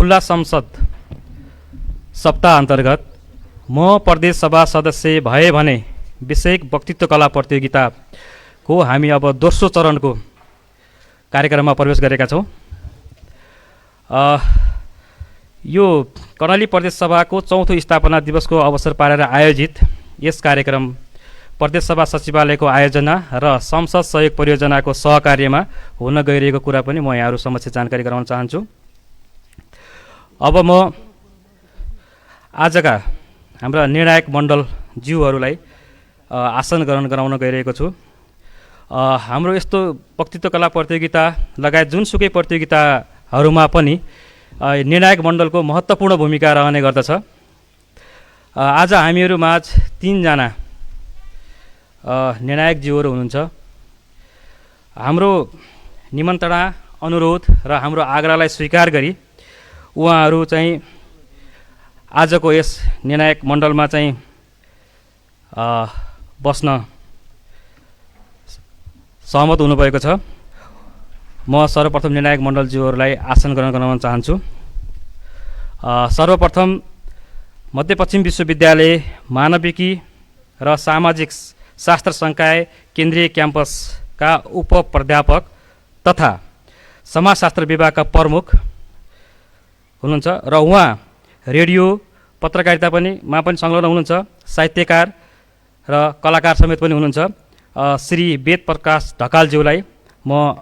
खुला संसद सप्ताह अन्तर्गत म प्रदेश सभा सदस्य भए भने विषयक वक्तित्व कला प्रतियोगिताको हामी अब दोस्रो चरणको कार्यक्रममा प्रवेश गरेका छौँ। यो कर्णाली प्रदेश सभाको चौथो स्थापना दिवसको अवसर पारेर आयोजित यस कार्यक्रम प्रदेश सभा सचिवालयको आयोजना र संसद सहयोग परियोजनाको सहकार्यमा हुन गइरहेको कुरा पनि म यहाँहरू समक्ष जानकारी गराउन चाहन्छु। अब म आजका हाम्रा निर्णायक मण्डलज्यूहरूलाई आसन ग्रहण गराउन गइरहेको छु। हाम्रो यस्तो वक्तित्व कला प्रतियोगिता लगायत जुनसुकै प्रतियोगिताहरूमा पनि निर्णायक मण्डलको महत्त्वपूर्ण भूमिका रहने गर्दछ। आज हामीहरू माझ 3 जना निर्णायकज्यूहरू हुनुहुन्छ। हाम्रो निमन्त्रणा अनुरोध र हाम्रो आग्रहलाई स्वीकार गरी उहाँहरू चाहिँ आजको यस निर्णायक मण्डलमा चाहिँ बस्न सहमत हुनुभएको छ। म सर्वप्रथम निर्णायक मण्डलज्यूहरूलाई आसन ग्रहण गराउन चाहन्छु। सर्वप्रथम मध्यपश्चिम विश्वविद्यालय मानविकी र सामाजिक शास्त्र संकाय केन्द्रीय क्याम्पसका उपप्राध्यापक तथा समाजशास्त्र विभागका प्रमुख हुनुहुन्छ र उहाँ रेडियो पत्रकारिता मा पनि संलग्न हुनुहुन्छ। साहित्यकार र कलाकार समेत पनि हुनुहुन्छ। श्री वेद प्रकाश ढकालज्यूलाई म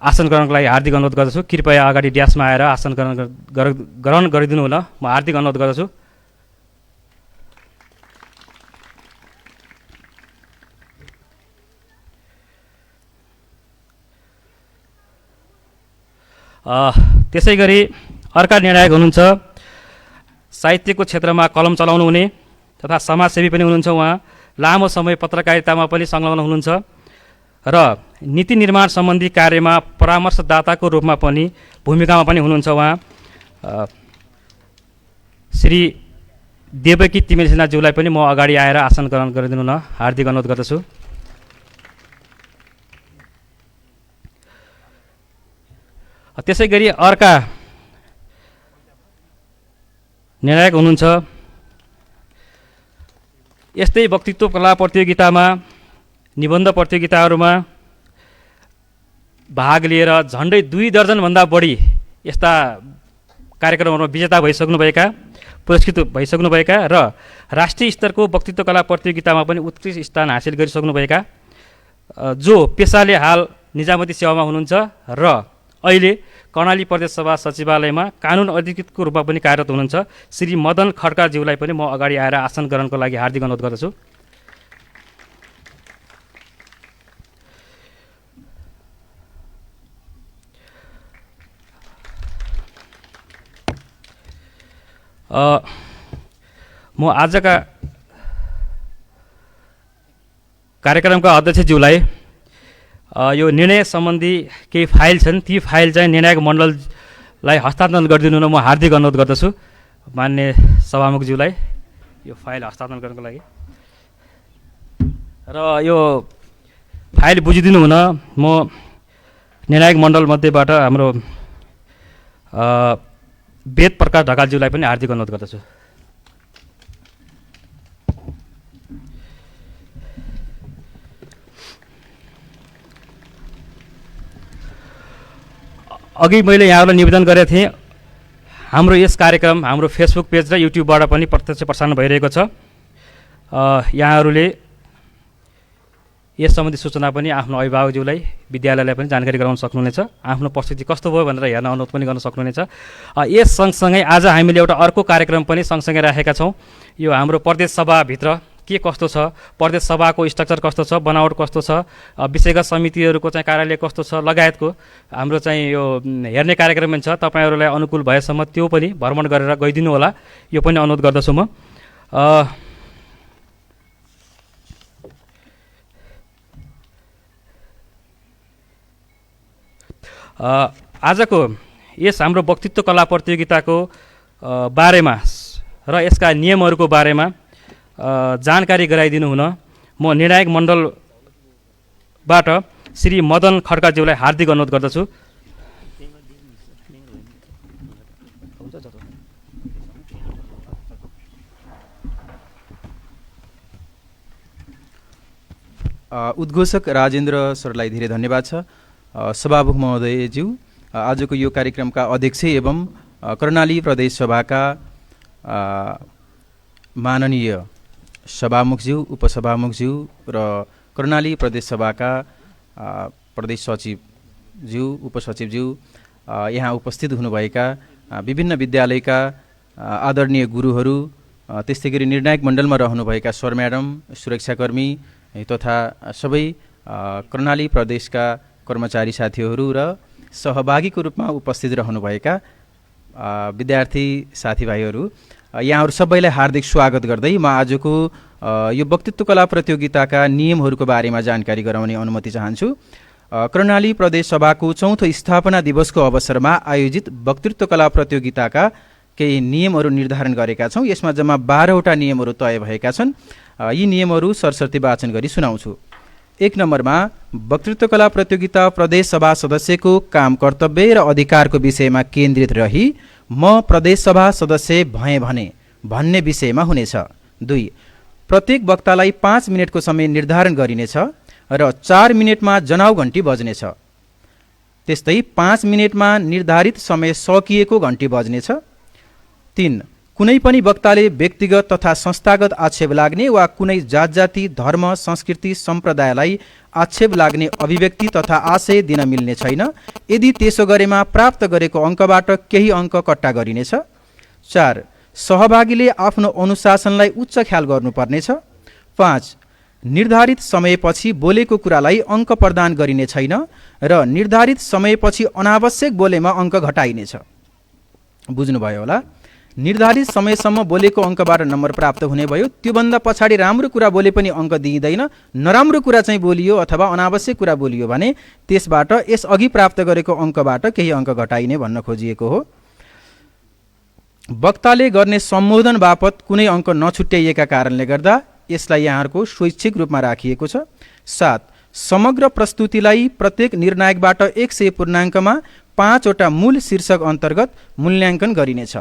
आसन ग्रहणको लागि हार्दिक अनुरोध गर्दछु। कृपया अगाडि ड्यासमा आएर आसन ग्रहण गरिदिनु होला। म हार्दिक अनुरोध गर्दछु। त्यसै गरी अर्का निर्णायक हुनुहुन्छ साहित्यको क्षेत्रमा कलम चलाउनु हुने तथा समाजसेवी पनि हुनुहुन्छ। उहाँ लामो समय पत्रकारितामा पनि संलग्न हुनुहुन्छ र नीति निर्माण सम्बन्धी कार्यमा परामर्शदाताको रूपमा पनि भूमिकामा पनि हुनुहुन्छ। उहाँ श्री देवकी तिमेल सिन्हाज्यूलाई पनि म अगाडि आएर आसन ग्रहण गरिदिनु न हार्दिक अनुरोध गर्दछु। त्यसै गरी अर्का निर्णायक हुनुहुन्छ यस्तै वक्तित्व कला प्रतियोगितामा निबन्ध प्रतियोगिताहरूमा भाग लिएर झन्डै 2 दर्जनभन्दा बढी यस्ता कार्यक्रमहरूमा विजेता भइसक्नुभएका पुरस्कृत भइसक्नुभएका र राष्ट्रिय स्तरको वक्तित्व कला प्रतियोगितामा पनि उत्कृष्ट स्थान हासिल गरिसक्नुभएका जो पेसाले हाल निजामती सेवामा हुनुहुन्छ र अहिले कर्णाली प्रदेश सभा सचिवालयमा कानुन अधिकृतको रूपमा पनि कार्यरत हुनुहुन्छ श्री मदन खड्काज्यूलाई पनि म अगाडि आएर आसन ग्रहणको लागि हार्दिक अनुरोध गर्दछु। म आजका कार्यक्रमका अध्यक्षज्यूलाई यो निर्णय सम्बन्धी केही फाइल छन्, ती फाइल चाहिँ निर्णायक मण्डललाई हस्तान्तरण गरिदिनु न म हार्दिक अनुरोध गर्दछु। मान्य सभामुखज्यूलाई यो फाइल हस्तान्तरण गर्नको लागि र यो फाइल बुझिदिनु हुन म निर्णायक मण्डलमध्येबाट हाम्रो वेद प्रकाश ढकालज्यूलाई पनि हार्दिक अनुरोध गर्दछु। अघि मैले यहाँहरूलाई निवेदन गरेको थिएँ हाम्रो यस कार्यक्रम हाम्रो फेसबुक पेज र युट्युबबाट पनि प्रत्यक्ष प्रसारण भइरहेको छ। यहाँहरूले यस सम्बन्धी सूचना पनि आफ्नो अभिभावकज्यूलाई विद्यालयलाई पनि जानकारी गराउन सक्नुहुनेछ। आफ्नो प्रस्तुति कस्तो भयो भनेर हेर्न अनुरोध पनि गर्न सक्नुहुनेछ। यस सँगसँगै आज हामीले एउटा अर्को कार्यक्रम पनि सँगसँगै राखेका छौँ। यो हाम्रो प्रदेश सभाभित्र के कस्तो छ, प्रदेश सभाको स्ट्रक्चर कस्तो छ, बनावट कस्तो छ, विषयगत समितिहरूको चाहिँ कार्यालय कस्तो छ लगायतको हाम्रो चाहिँ यो हेर्ने कार्यक्रम पनि छ। तपाईँहरूलाई अनुकूल भएसम्म त्यो पनि भ्रमण गरेर गइदिनु होला, यो पनि अनुरोध गर्दछु म। आजको यस हाम्रो वक्तित्व कला प्रतियोगिताको बारेमा र यसका नियमहरूको बारेमा जानकारी गराइदिनु हुन म निर्णायक मण्डलबाट श्री मदन खड्काज्यूलाई हार्दिक अनुरोध गर्दछु। उद्घोषक राजेन्द्र सरलाई धेरै धन्यवाद छ। सभामुख महोदयज्यू, आजको यो कार्यक्रमका अध्यक्ष एवं कर्णाली प्रदेश सभाका माननीय सभामुखज्यू, उपसभामुखज्यू र कर्णाली प्रदेश सभाका प्रदेश सचिवज्यू, उपसचिवज्यू, यहाँ उपस्थित हुनुभएका विभिन्न विद्यालयका आदरणीय गुरुहरू, त्यस्तै गरी निर्णायक मण्डलमा रहनुभएका सर म्याडम, सुरक्षाकर्मी तथा सबै कर्णाली प्रदेशका कर्मचारी साथीहरू र सहभागीको रूपमा उपस्थित रहनुभएका विद्यार्थी साथीभाइहरू, यहाँहरू सबैलाई हार्दिक स्वागत गर्दै म आजको यो वक्तृत्व कला प्रतियोगिताका नियमहरूको बारेमा जानकारी गराउने अनुमति चाहन्छु। कर्णाली प्रदेश सभाको 4औं स्थापना दिवसको अवसरमा आयोजित वक्तृत्व कला प्रतियोगिताका केही नियमहरू निर्धारण गरेका छौँ। यसमा जम्मा 12वटा नियमहरू तय भएका छन्। यी नियमहरू सरसर्ती वाचन गरी सुनाउँछु। 1 नम्बरमा वक्तृत्व कला प्रतियोगिता प्रदेश सभा सदस्यको काम कर्तव्य र अधिकारको विषयमा केन्द्रित रही म प्रदेश सभा सदस्य भएँ भने भन्ने विषयमा हुनेछ। 2, प्रत्येक वक्तालाई 5 मिनटको समय निर्धारण गरिनेछ र 4 मिनटमा जनाउ घण्टी बज्नेछ। त्यस्तै 5 मिनटमा निर्धारित समय सकिएको घण्टी बज्नेछ। 3, कुनै पनि वक्ताले व्यक्तिगत तथा संस्थागत आक्षेप लाग्ने वा कुनै जात जाति, धर्म, संस्कृति, सम्प्रदायलाई आक्षेप लाग्ने अभिव्यक्ति तथा आशय दिन मिल्ने छैन। यदि त्यसो गरेमा प्राप्त गरेको अङ्कबाट केही अङ्क कट्टा गरिनेछ। 4, सहभागीले आफ्नो अनुशासनलाई उच्च ख्याल गर्नुपर्नेछ। 5, निर्धारित समयपछि बोलेको कुरालाई अङ्क प्रदान गरिने छैन र निर्धारित समयपछि अनावश्यक बोलेमा अङ्क घटाइनेछ। बुझ्नुभयो होला। निर्धारित समयसम्म बोलेको अङ्कबाट नम्बर प्राप्त हुने भयो। त्योभन्दा पछाडि राम्रो कुरा बोले पनि अङ्क दिइँदैन। नराम्रो कुरा चाहिँ बोलियो अथवा अनावश्यक कुरा बोलियो भने त्यसबाट यसअघि प्राप्त गरेको अङ्कबाट केही अङ्क घटाइने भन्न खोजिएको हो। वक्ताले गर्ने सम्बोधन बापत कुनै अङ्क नछुट्याइएका कारणले गर्दा यसलाई यहाँहरूको स्वैच्छिक रूपमा राखिएको छ। 7, समग्र प्रस्तुतिलाई प्रत्येक निर्णायकबाट 100 पूर्णाङ्कमा 5वटा मूल शीर्षक अन्तर्गत मूल्याङ्कन गरिनेछ।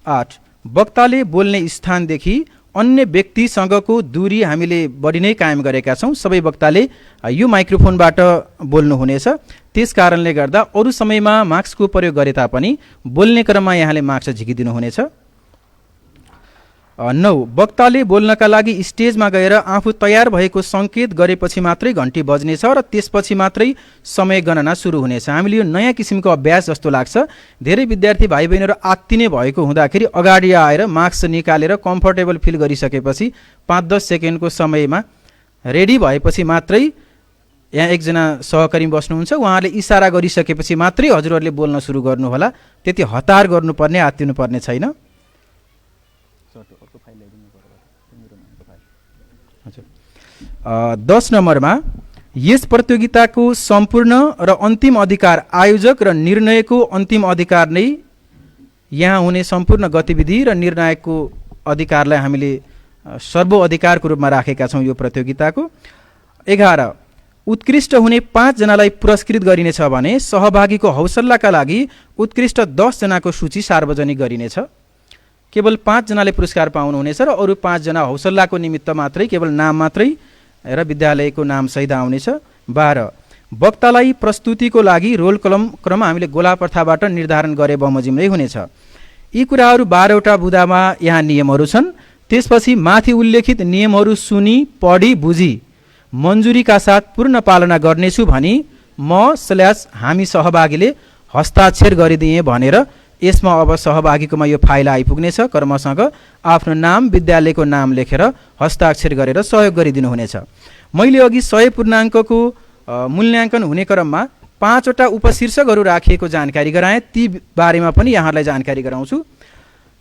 8, वक्ताले बोल्ने स्थानदेखि अन्य व्यक्तिसँगको दूरी हामीले बढी नै कायम गरेका छौँ। सबै वक्ताले यो माइक्रोफोनबाट बोल्नुहुनेछ। त्यस कारणले गर्दा अरू समयमा मास्कको प्रयोग गरे तापनि बोल्ने क्रममा यहाँले मास्क झिकिदिनुहुनेछ। 9, वक्ताले बोल्नका लागि स्टेजमा गएर आफू तयार भएको सङ्केत गरेपछि मात्रै घण्टी बज्नेछ र त्यसपछि मात्रै समय गणना सुरु हुनेछ। हामीले यो नयाँ किसिमको अभ्यास जस्तो लाग्छ। धेरै विद्यार्थी भाइ बहिनीहरू आत्तिने भएको हुँदाखेरि अगाडि आएर मास्क निकालेर कम्फर्टेबल फिल गरिसकेपछि 5-10 सेकेन्डको समयमा रेडी भएपछि मात्रै, यहाँ एकजना सहकर्मी बस्नुहुन्छ, उहाँले इसारा गरिसकेपछि मात्रै हजुरहरूले बोल्न सुरु गर्नुहोला। त्यति हतार गर्नुपर्ने, आत्तिनुपर्ने छैन। 10 नम्बरमा यस प्रतियोगिताको सम्पूर्ण र अन्तिम अधिकार आयोजक र निर्णयको अन्तिम अधिकार नै यहाँ हुने सम्पूर्ण गतिविधि र निर्णायकको अधिकारलाई हामीले सर्वोधिकारको रूपमा राखेका छौँ यो प्रतियोगिताको। 11, उत्कृष्ट हुने 5 जनालाई पुरस्कृत गरिनेछ भने सहभागीको हौसलाका लागि उत्कृष्ट 10 जनाको सूची सार्वजनिक गरिनेछ। केवल 5 जनाले पुरस्कार पाउनुहुनेछ र अरू 5 जना हौसलाको निमित्त मात्रै, केवल नाम मात्रै र विद्यालयको नाम सहित आउनेछ। 12, वक्तालाई प्रस्तुतिको लागि रोल क्रम हामीले गोला प्रथाबाट निर्धारण गरे बमोजिम नै हुनेछ। यी कुराहरू 12वटा बुँदामा यहाँ नियमहरू छन्। त्यसपछि माथि उल्लेखित नियमहरू सुनी, पढी, बुझी मन्जुरीका साथ पूर्ण पालना गर्नेछु भनी म/हामी सहभागीले हस्ताक्षर गरिदिएँ भनेर यसमा अब सहभागीकोमा यो फाइल आइपुग्नेछ। कर्मसँग आफ्नो नाम, विद्यालयको नाम लेखेर हस्ताक्षर गरेर सहयोग गरिदिनुहुनेछ। मैले अघि 100 पूर्णाङ्कको मूल्याङ्कन हुने क्रममा 5वटा उपशीर्षकहरू राखिएको जानकारी गराएँ। ती बारेमा पनि यहाँलाई जानकारी गराउँछु।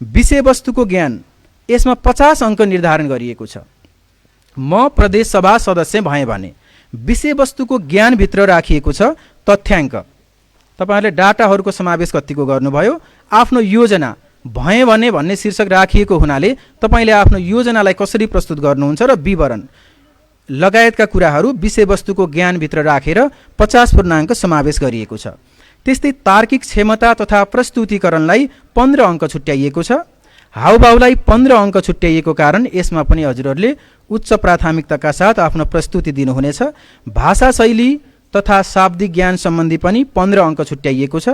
विषयवस्तुको ज्ञान, यसमा 50 अङ्क निर्धारण गरिएको छ। म प्रदेश सभा सदस्य भएँ भने विषयवस्तुको ज्ञानभित्र राखिएको छ तथ्याङ्क। तपाईहरुले डाटाहरूको समावेश कतिको गर्नुभयो। आफ्नो योजना भए भने भन्ने शीर्षक राखिएको हुनाले तपाईले आफ्नो योजनालाई कसरी प्रस्तुत गर्नुहुन्छ र विवरण लगायतका कुराहरू विषयवस्तुको ज्ञानभित्र राखेर 50 पूर्णाङ्क समावेश गरिएको छ। त्यस्तै तार्किक क्षमता तथा प्रस्तुतिकरणलाई 15 अङ्क छुट्याइएको छ। हाउभाउलाई 15 अङ्क छुट्याइएको कारण यसमा पनि हजुरहरूले उच्च प्राथमिकताका साथ आफ्नो प्रस्तुति दिनुहुनेछ। भाषा शैली तथा शाब्दिक ज्ञान सम्बन्धी पनि 15 अङ्क छुट्याइएको छ।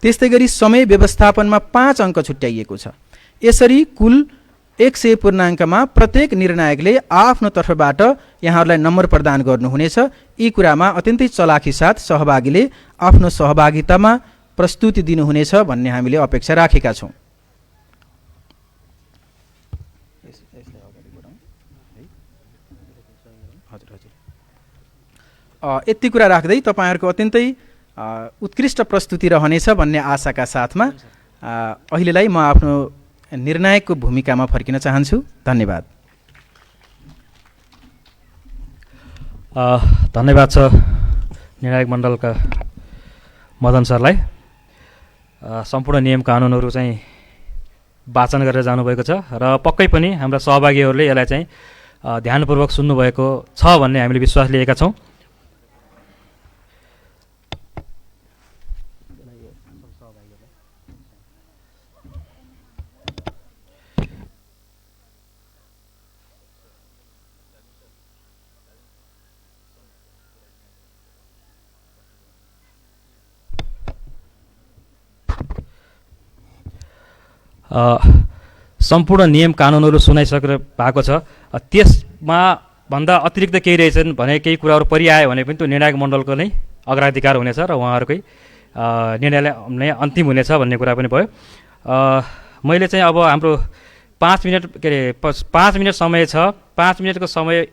त्यस्तै गरी समय व्यवस्थापनमा 5 अङ्क छुट्याइएको छ। यसरी कुल 100 पूर्णाङ्कमा प्रत्येक निर्णायकले आफ्नो तर्फबाट यहाँहरूलाई नम्बर प्रदान गर्नुहुनेछ। यी कुरामा अत्यन्तै चलाखी साथ सहभागीले आफ्नो सहभागितामा प्रस्तुति दिनुहुनेछ भन्ने हामीले अपेक्षा राखेका छौँ। यति कुरा राख्दै तपाईँहरूको अत्यन्तै उत्कृष्ट प्रस्तुति रहनेछ भन्ने आशाका साथमा अहिलेलाई म आफ्नो निर्णायकको भूमिकामा फर्किन चाहन्छु। धन्यवाद। धन्यवाद छ निर्णायक मण्डलका मदन सरलाई। सम्पूर्ण नियम कानुनहरू चाहिँ वाचन गरेर जानुभएको छ र पक्कै पनि हाम्रा सहभागीहरूले यसलाई चाहिँ ध्यानपूर्वक सुन्नुभएको छ भन्ने हामीले विश्वास लिएका छौँ। सम्पूर्ण नियम कानुनहरू सुनाइसकेर भएको छ। त्यसमा भन्दा अतिरिक्त केही रहेछन् भने केही कुराहरू परिआयो भने पनि त्यो निर्णायक मण्डलको नै अग्राधिकार हुनेछ र उहाँहरूकै निर्णयलाई नै अन्तिम हुनेछ भन्ने कुरा पनि भयो। मैले चाहिँ अब हाम्रो 5 मिनट के अरे 5 मिनट समय छ। 5 मिनटको समय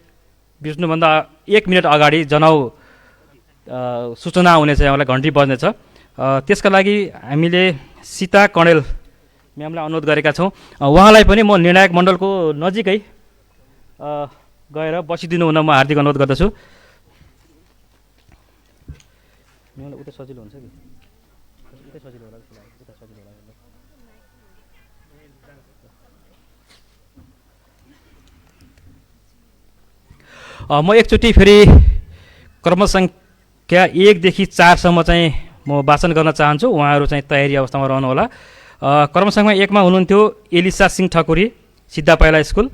बित्नुभन्दा 1 मिनट अगाडि जनाउ सूचना हुनेछ, यहाँलाई घन्टी बज्नेछ। त्यसका लागि हामीले सीता कणेल म्यामलाई अनुरोध गरेका छौँ। उहाँलाई पनि म निर्णायक मण्डलको नजिकै गएर बसिदिनु हुन म हार्दिक अनुरोध गर्दछु। म्यामलाई उता सजिलो हुन्छ कि उतै सजिलो होला जस्तो लाग्यो, उता सजिलो होला। म एकचोटि फेरि क्रमसङ्ख्या 1 देखि 4 सम्म चाहिँ म वाचन गर्न चाहन्छु। उहाँहरू चाहिँ तयारी अवस्थामा रहनुहोला। क्रमसङ्ख्या 1 मा हुनुहुन्थ्यो एलिसा सिंह ठकुरी, सिद्धापाइला स्कुल।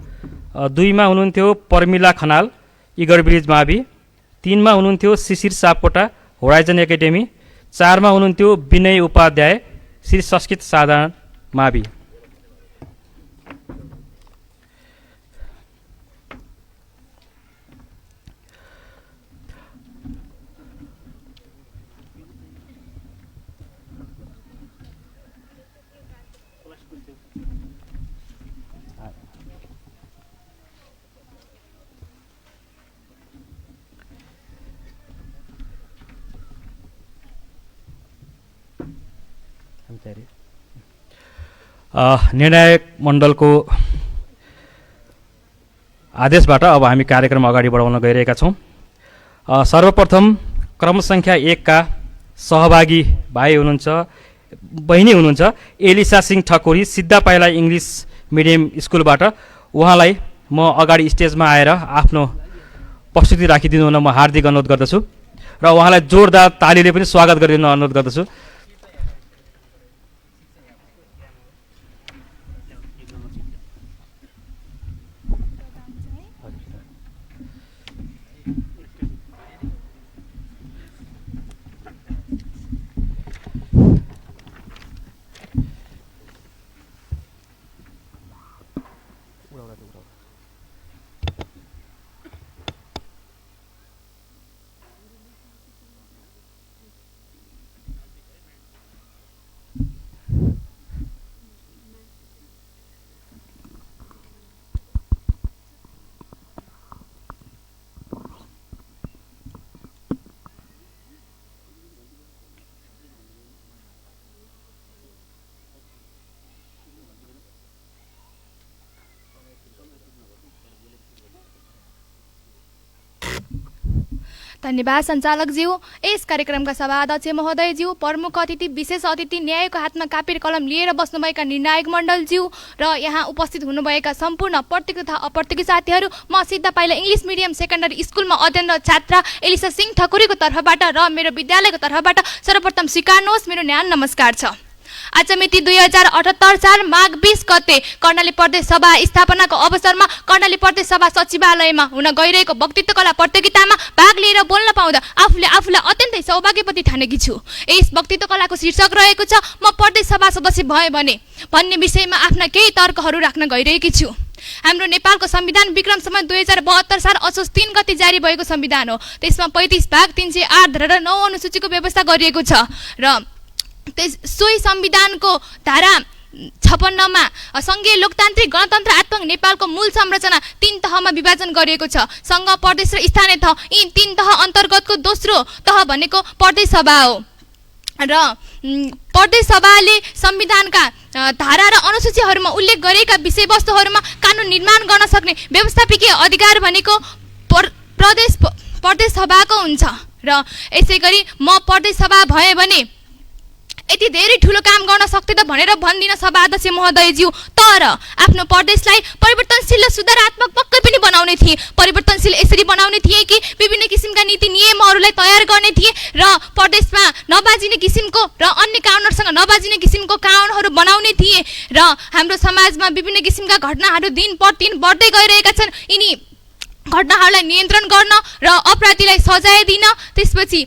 2 मा हुनुहुन्थ्यो पर्मिला खनाल, इगर ब्रिज मावि। 3 मा हुनुहुन्थ्यो शिशिर सापकोटा, होराइजन एकाडेमी। 4 मा हुनुहुन्थ्यो विनय उपाध्याय, श्री संस्कृत साधारण मावि। निर्णायक मण्डलको आदेशबाट अब हामी कार्यक्रम अगाडि बढाउन गइरहेका छौँ। सर्वप्रथम क्रमसङ्ख्या 1 का सहभागी भाइ हुनुहुन्छ, बहिनी हुनुहुन्छ एलिसा सिंह ठकुरी, सिद्धापाइला इङ्ग्लिस मिडियम स्कुलबाट। उहाँलाई म अगाडि स्टेजमा आएर आफ्नो प्रस्तुति राखिदिनु हुन म हार्दिक अनुरोध गर्दछु र उहाँलाई जोरदार तालीले पनि स्वागत गरिदिन अनुरोध गर्दछु। धन्यवाद सञ्चालकज्यू। यस कार्यक्रमका सभा अध्यक्ष महोदयज्यू, प्रमुख अतिथि, विशेष अतिथि, न्यायको हातमा कापी र कलम लिएर बस्नुभएका निर्णायक मण्डलज्यू र यहाँ उपस्थित हुनुभएका सम्पूर्ण प्रत्यक्ष तथा अप्रत्यक्ष साथीहरू, म सिद्ध पाइला इङ्ग्लिस मिडियम सेकेन्डरी स्कुलमा अध्ययनरत छात्रा एलिसा सिंह ठकुरीको तर्फबाट र मेरो विद्यालयको तर्फबाट सर्वप्रथम स्वीकार्नुहोस् मेरो न्यानो नमस्कार छ। आज मिति 2078 साल माघ 20 गते कर्णाली प्रदेश सभा स्थापनाको अवसरमा कर्णाली प्रदेश सभा सचिवालयमा हुन गइरहेको वक्तित्व कला प्रतियोगितामा भाग लिएर बोल्न पाउँदा आफूलाई अत्यन्तै सौभाग्यवती ठानेकी छु। यस वक्तित्व कलाको शीर्षक रहेको छ म प्रदेश सभा सदस्य भए भने भन्ने विषयमा आफ्ना केही तर्कहरू राख्न गइरहेकी छु। हाम्रो नेपालको संविधान विक्रम सम्वत 2072 साल असोज 3 गते जारी भएको संविधान हो। त्यसमा 35 भाग 308 धारा र 9 अनुसूचीको व्यवस्था गरिएको छ र सोही संविधानको धारा 56मा संघीय लोकतान्त्रिक गणतन्त्रात्मक नेपालको मूल संरचना 3 तहमा विभाजन गरिएको छ। संघ, प्रदेश र स्थानीय तह। यी 3 तह अन्तर्गतको दोस्रो तह भनेको प्रदेश सभा हो र प्रदेश सभाले संविधानका धारा र अनुसूचीहरूमा उल्लेख गरेका विषयवस्तुहरूमा कानुन निर्माण गर्न सक्ने व्यवस्थापिकीय अधिकार भनेको प्रदेश सभाको हुन्छ र यसैगरी म प्रदेश सभा भए भने यति धेरै ठुलो काम गर्न सक्थे त भनेर भन्दिन सभा अध्यक्ष महोदयज्यू, तर आफ्नो प्रदेशलाई परिवर्तनशील र सुधारात्मक पक्कै पनि बनाउने थिए। परिवर्तनशील यसरी बनाउने थिए कि विभिन्न किसिमका नीति नियमहरूलाई तयार गर्ने थिए र प्रदेशमा नबाजिने किसिमको र अन्य कानुनहरूसँग नबाजिने किसिमको कानुनहरू बनाउने थिए र हाम्रो समाजमा विभिन्न किसिमका घटनाहरू दिन प्रतिदिन बढ्दै गइरहेका छन्। यिनी घटनाहरूलाई नियन्त्रण गर्न र अपराधीलाई सजाय दिन, त्यसपछि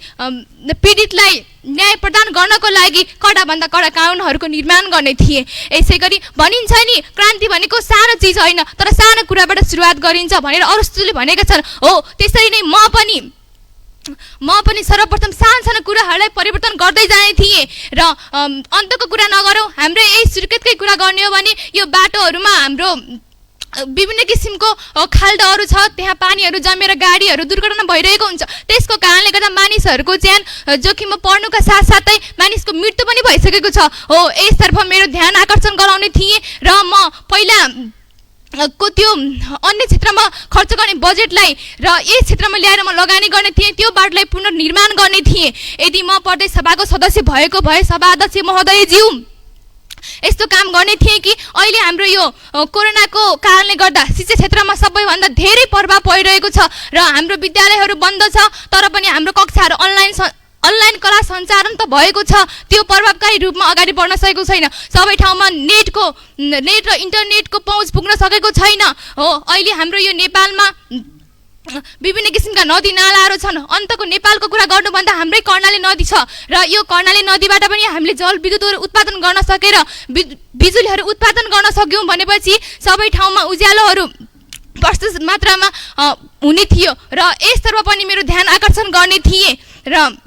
पीडितलाई न्याय प्रदान गर्नको लागि कडाभन्दा कडा कानुनहरूको निर्माण गर्ने थिए। यसैगरी भनिन्छ नि क्रान्ति भनेको सानो चिज होइन तर सानो कुराबाट सुरुवात गरिन्छ भनेर अरस्तुले भनेका छन्। हो त्यसरी नै म पनि सर्वप्रथम सानो कुराहरूलाई परिवर्तन गर्दै जाने थिएँ र अन्तको कुरा नगरौँ, हाम्रो यही सुर्खेतकै कुरा गर्ने हो भने यो बाटोहरूमा हाम्रो विभिन्न किसिमको खाल्डोहरू छ, त्यहाँ पानीहरू जमेर गाडीहरू दुर्घटना भइरहेको हुन्छ। त्यसको कारणले गर्दा मानिसहरूको ज्यान जोखिममा पर्नुका साथसाथै मानिसको मृत्यु पनि भइसकेको छ। हो यसतर्फ मेरो ध्यान आकर्षण गराउने थिएँ र म पहिला को त्यो अन्य क्षेत्रमा खर्च गर्ने बजेटलाई र यस क्षेत्रमा ल्याएर म लगानी गर्ने थिएँ, त्यो बाटोलाई पुनर्निर्माण गर्ने थिएँ। यदि म प्रदेश सभाको सदस्य भएको भए सभा अध्यक्ष महोदयज्यू यस्तो काम गर्ने थिएँ कि अहिले हाम्रो यो कोरोनाको कारणले गर्दा शिक्षा क्षेत्रमा सबैभन्दा धेरै प्रभाव परिरहेको छ र हाम्रो विद्यालयहरू बन्द छ, तर पनि हाम्रो कक्षाहरू अनलाइन क्लास सञ्चालन त भएको छ, त्यो प्रभावकारी रूपमा अगाडि बढ्न सकेको छैन। सबै ठाउँमा नेट र इन्टरनेटको पहुँच पुग्न सकेको छैन। हो अहिले हाम्रो यो नेपालमा विभिन्न किसिमका नदी नालाहरू छन्। अन्तको नेपालको कुरा गर्नुभन्दा हाम्रै कर्णाली नदी छ र यो कर्णाली नदीबाट पनि हामीले जलविद्युतहरू उत्पादन गर्न सकेर बिजुलीहरू उत्पादन गर्न सक्यौँ भनेपछि सबै ठाउँमा उज्यालोहरू प्रशस्त मात्रामा हुने थियो र यसतर्फ पनि मेरो ध्यान आकर्षण गर्ने थिएँ र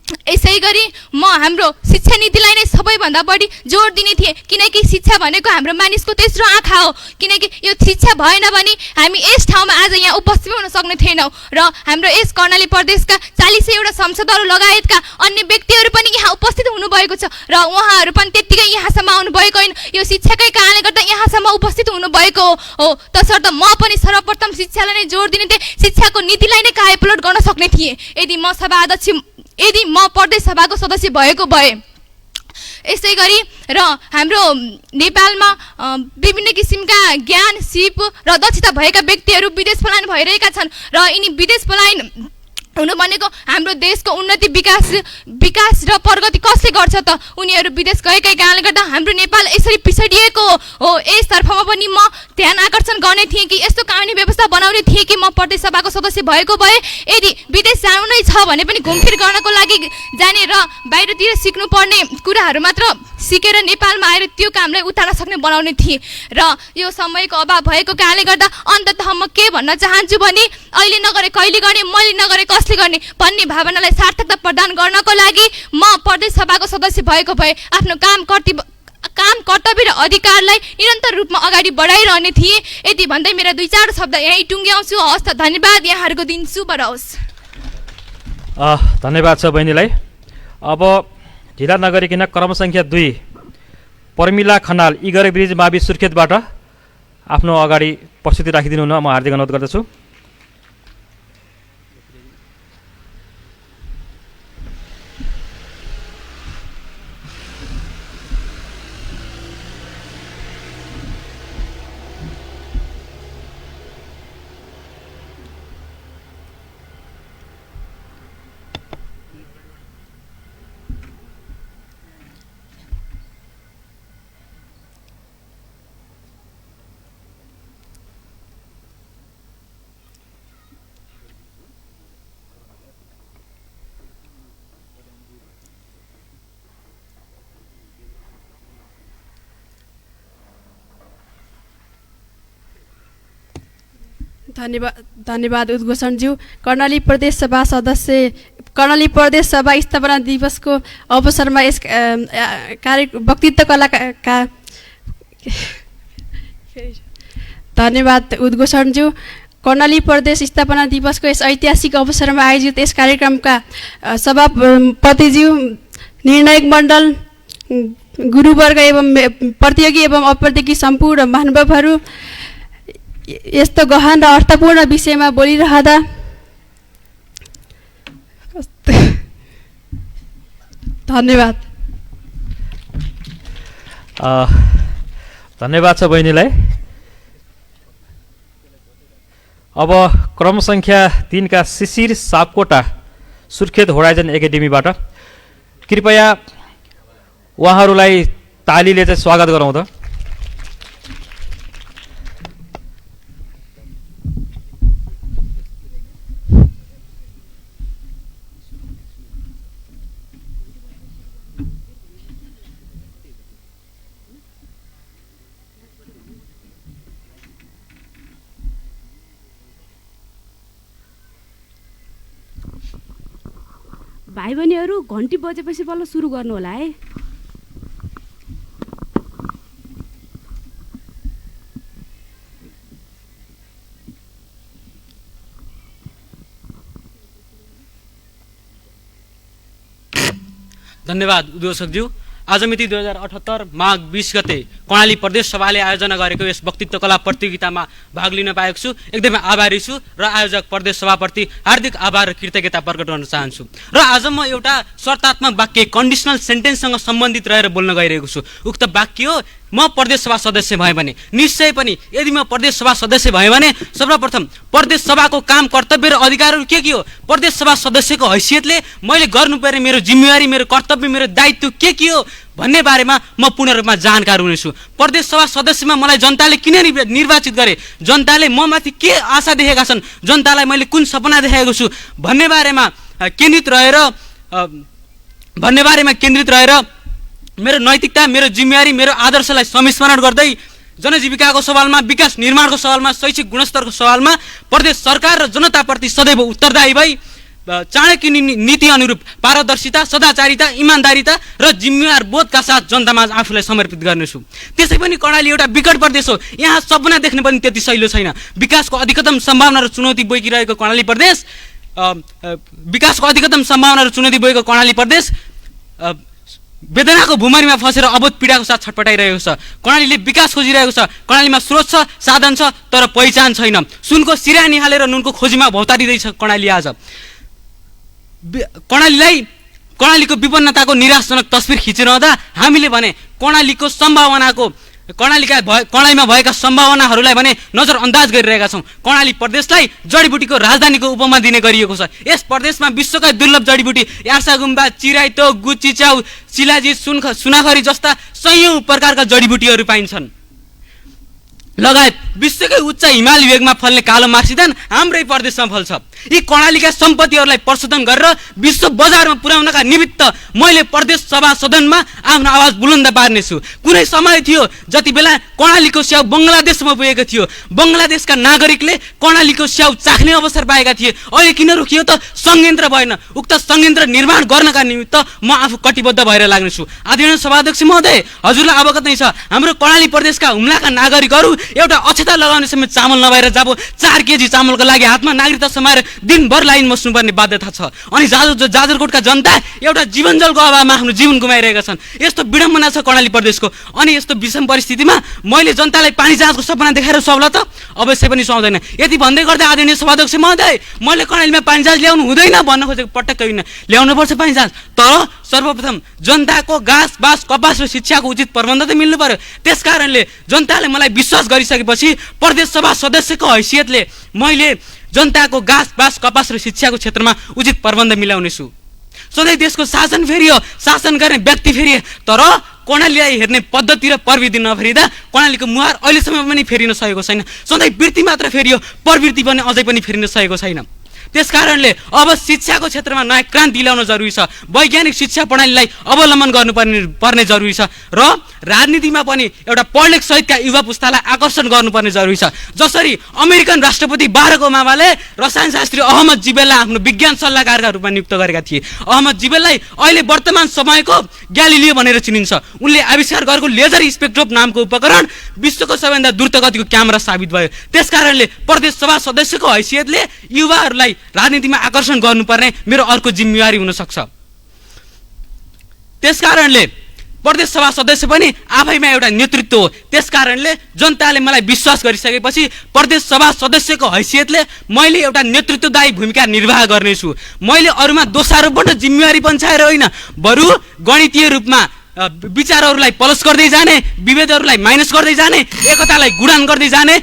यसैगरी म हाम्रो शिक्षा नीतिलाई नै सबैभन्दा बढी जोड दिने थिएँ, किनकि शिक्षा भनेको हाम्रो मानिसको तेस्रो आँखा हो। किनकि यो शिक्षा भएन भने हामी यस ठाउँमा आज यहाँ उपस्थित हुन सक्ने थिएनौँ र हाम्रो यस कर्णाली प्रदेशका 40वटा संसदहरू लगायतका अन्य व्यक्तिहरू पनि यहाँ उपस्थित हुनुभएको छ र उहाँहरू पनि त्यत्तिकै यहाँसम्म आउनुभएको होइन, यो शिक्षाकै कारणले गर्दा यहाँसम्म उपस्थित हुनुभएको हो। तसर्थ म पनि सर्वप्रथम शिक्षालाई नै जोड दिने थिएँ, शिक्षाको नीतिलाई नै कायापलट गर्न सक्ने थिएँ यदि म प्रदेश सभाको सदस्य भएको भए। यसैगरी र हाम्रो नेपालमा विभिन्न किसिमका ज्ञान, सिप र दक्षता भएका व्यक्तिहरू विदेश पलायन भइरहेका छन् र यिनी विदेश पलायन हुनु भनेको हाम्रो देशको उन्नति विकास र प्रगति कसले गर्छ त? उनीहरू विदेश गएकै कारणले गर्दा हाम्रो नेपाल यसरी पिछडिएको हो। यसतर्फमा पनि म ध्यान आकर्षण गर्ने थिएँ कि यस्तो कानुनी व्यवस्था बनाउने थिएँ कि म प्रदेश सभाको सदस्य भएको भए यदि विदेश जानु नै छ भने पनि घुमफिर गर्नको लागि जाने र बाहिरतिर सिक्नुपर्ने कुराहरू मात्र सिकेर नेपालमा आएर त्यो कामलाई उतार्न सक्ने बनाउने थिएँ र यो समयको अभाव भएको कारणले गर्दा अन्ततः म के भन्न चाहन्छु भने अहिले नगरे कहिले गर्ने, मैले नगरे कसले गर्ने भन्ने भावनालाई सार्थकता प्रदान गर्नको लागि म प्रदेश सभाको सदस्य भएको भए आफ्नो काम कर्तव्य र अधिकारलाई निरन्तर रूपमा अगाडि बढाइरहने थिएँ। यति भन्दै मेरा 2-4 शब्द यहीँ टुङ्ग्याउँछु। हस् त, धन्यवाद। यहाँहरूको दिन शुभ रहोस्। धन्यवाद छ बहिनीलाई। अब ढिला नगरिकन क्रम सङ्ख्या 2 प्रमिला खनाल इगर ब्रिज मावि सुर्खेतबाट आफ्नो अगाडि प्रस्तुति राखिदिनु हुन म हार्दिक अनुरोध गर्दछु। धन्यवाद उद्घोषणज्यू। कर्णाली प्रदेश सभा स्थापना दिवसको अवसरमा यस वक्तित्व कलाका धन्यवाद उद्घोषणज्यू। कर्णाली प्रदेश स्थापना दिवसको यस ऐतिहासिक अवसरमा आयोजित यस कार्यक्रमका सभापतिज्यू, निर्णायक मण्डल, गुरुवर्ग एवं प्रतियोगी एवं अप्रतियोगी सम्पूर्ण महानुभावहरू, यस्तो गहन र अर्थपूर्ण विषयमा बोलिरहँदा धन्यवाद। धन्यवाद छ बहिनीलाई। अब क्रम सङ्ख्या 3 का शिशिर सापकोटा सुर्खेत होराइजन एकाडेमीबाट कृपया उहाँहरूलाई तालीले चाहिँ स्वागत गरौँ त। भाइ बहिनीहरू घन्टी बजेपछि बल्ल सुरु गर्नु होला है। धन्यवाद उद्घोषकज्यू। आज मिति 2078 माघ 20 गते कर्णाली प्रदेश सभाले आयोजना गरेको यस वक्तित्व कला प्रतियोगितामा भाग लिन पाएको छु। एकदमै आभारी छु र आयोजक प्रदेश सभाप्रति हार्दिक आभार र कृतज्ञता प्रकट गर्न चाहन्छु। र आज म एउटा शर्तात्मक वाक्य कन्डिसनल सेन्टेन्ससँग सम्बन्धित रहेर बोल्न गइरहेको छु। उक्त वाक्य हो, म प्रदेश सभा सदस्य भएँ भने, निश्चय पनि यदि म प्रदेश सभा सदस्य भएँ भने सर्वप्रथम प्रदेश सभाको काम कर्तव्य र अधिकारहरू के हो, प्रदेश सभा सदस्यको हैसियतले मैले गर्नुपर्ने मेरो जिम्मेवारी, मेरो कर्तव्य, मेरो दायित्व के हो भन्ने बारेमा म पूर्ण रूपमा जानकार हुनेछु। प्रदेश सभा सदस्यमा मलाई जनताले किन निर्वाचित गरे, जनताले म माथि के आशा देखेका छन्, जनतालाई मैले कुन सपना देखाएको छु भन्ने बारेमा केन्द्रित रहेर मेरो नैतिकता, मेरो जिम्मेवारी, मेरो आदर्शलाई संस्मरण गर्दै जनजीविकाको सवालमा, विकास निर्माणको सवालमा, शैक्षिक गुणस्तरको सवालमा प्रदेश सरकार र जनताप्रति सदैव उत्तरदायी भई चाणक्य नीति अनुरूप पारदर्शिता, सदाचारिता, इमान्दारिता र जिम्मेवार बोधका साथ जनतामा आफूलाई समर्पित गर्नेछु। त्यसै पनि कर्णाली एउटा विकट प्रदेश हो। यहाँ सपना देख्ने पनि त्यति सहिलो छैन। विकासको अधिकतम सम्भावना र चुनौती बोकिरहेको कर्णाली प्रदेश वेदनाको भुमरीमा फसेर अबोध पीडाको साथ छटपटाइरहेको छ। कर्णालीले विकास खोजिरहेको छ। कर्णालीमा स्रोत छ, साधन छ, तर पहिचान छैन। सुनको सिरा निहालेर नुनको खोजीमा भौतारिँदैछ कर्णाली आज। कर्णालीको विपन्नताको निराशजनक तस्बिर खिचिरहँदा हामीले भने कर्णालीमा भएका सम्भावनाहरूलाई भने नजरअन्दाज गरिरहेका छौँ। कर्णाली प्रदेशलाई जडीबुटीको राजधानीको उपमा दिने गरिएको छ। यस प्रदेशमा विश्वकै दुर्लभ जडीबुटी यार्सागुम्बा, चिराइतो, गुचिच्याउ, चिलाजी, सुनाखरी जस्ता सयौं प्रकारका जडीबुटीहरू पाइन्छन्। लगायत विश्वकै उच्च हिमाली वेगमा फल्ने कालो मार्सिदान हाम्रै प्रदेशमा फल्छ। यी कर्णालीका सम्पत्तिहरूलाई प्रशोधन गरेर विश्व बजारमा पुर्याउनका निमित्त मैले प्रदेश सभा सदनमा आफ्नो आवाज बुलन्द पार्नेछु। कुनै समय थियो जति बेला कर्णालीको स्याउ बङ्गलादेशमा पुगेको थियो, बङ्गलादेशका नागरिकले कर्णालीको स्याउ चाख्ने अवसर पाएका थिए। अहिले किन रोकियो त? संयन्त्र भएन। उक्त संयन्त्र निर्माण गर्नका निमित्त म आफू कटिबद्ध भएर लाग्नेछु। आदरणीय सभाध्यक्ष महोदय, हजुरलाई अवगत नै छ, हाम्रो कर्णाली प्रदेशका हुम्लाका नागरिकहरू एउटा अक्षता लगाउने समय चामल नभएर जाबो 4 केजी चामलको लागि हातमा नागरिकता समाएर दिनभर लाइन बस्नुपर्ने बाध्यता छ। अनि जाजरकोटका जनता एउटा जीवनजलको अभावमा आफ्नो जीवन गुमाइरहेका छन्। यस्तो विडम्बना छ कर्णाली प्रदेशको। अनि यस्तो विषम परिस्थितिमा मैले जनतालाई पानी जहाजको सपना देखाएर सुहाउला त? अवश्य पनि सुहाउँदैन। यति भन्दै गर्दै आदरणीय सभाध्यक्ष महोदय, मैले कर्णालीमा पानी जहाज ल्याउनु हुँदैन भन्न खोजेको पटक्कै होइन। ल्याउनुपर्छ पानी जहाज, तर सर्वप्रथम जनताको घाँस, बाँस, कपास र शिक्षाको उचित प्रबन्ध त मिल्नु पर्यो। त्यस कारणले जनताले मलाई विश्वास गरिसकेपछि प्रदेश सभा सदस्यको हैसियतले मैले जनताको घाँस, बाँस, कपास र शिक्षाको क्षेत्रमा उचित प्रबन्ध मिलाउनेछु। सधैँ देशको शासन फेरियो, शासन गर्ने व्यक्ति फेरिए, तर कर्णालीलाई हेर्ने पद्धति र प्रवृत्ति नफेरिँदा कर्णालीको मुहार अहिलेसम्म पनि फेरिन सकेको छैन। सधैँ वृत्ति मात्र फेरियो, प्रवृत्ति पनि अझै पनि फेरिन सकेको छैन। त्यस कारणले अब शिक्षाको क्षेत्रमा नयाँ क्रान्ति ल्याउन जरुरी छ, वैज्ञानिक शिक्षा प्रणालीलाई अवलम्बन गर्नुपर्ने जरुरी छ र राजनीतिमा पनि एउटा पढ्ने सहितका युवा पुस्तालाई आकर्षण गर्नुपर्ने जरुरी छ। जसरी अमेरिकन राष्ट्रपति बाराक ओबामाले रसायनशास्त्री अहमद जिबेललाई आफ्नो विज्ञान सल्लाहकारका रूपमा नियुक्त गरेका थिए। अहमद जिबेललाई अहिले वर्तमान समयको ग्यालिलियो भनेर चिनिन्छ। उनले आविष्कार गरेको लेजर स्पेक्ट्रोस्कोप नामको उपकरण विश्वको सबैभन्दा द्रुत गतिको क्यामेरा साबित भयो। त्यसकारणले प्रदेश सभा सदस्यको हैसियतले युवाहरूलाई राजनीतिमा आकर्षण गर्नुपर्ने मेरो अर्को जिम्मेवारी हुन सक्छ। त्यसकारणले प्रदेश सभा सदस्य पनि आफैमा एउटा नेतृत्व हो। त्यसकारणले जनताले मलाई विश्वास गरिसकेपछि प्रदेश सभा सदस्यको हैसियतले मैले एउटा नेतृत्वदायी भूमिका निर्वाह गर्नेछु। मैले अरूमा दोषारोप गर्न जिम्मेवारी पन्छाएर होइन, बरु गणितीय रूपमा विचारहरूलाई प्लस गर्दै जाने, विभेदहरूलाई माइनस गर्दै जाने, एकतालाई गुणान गर्दै जाने,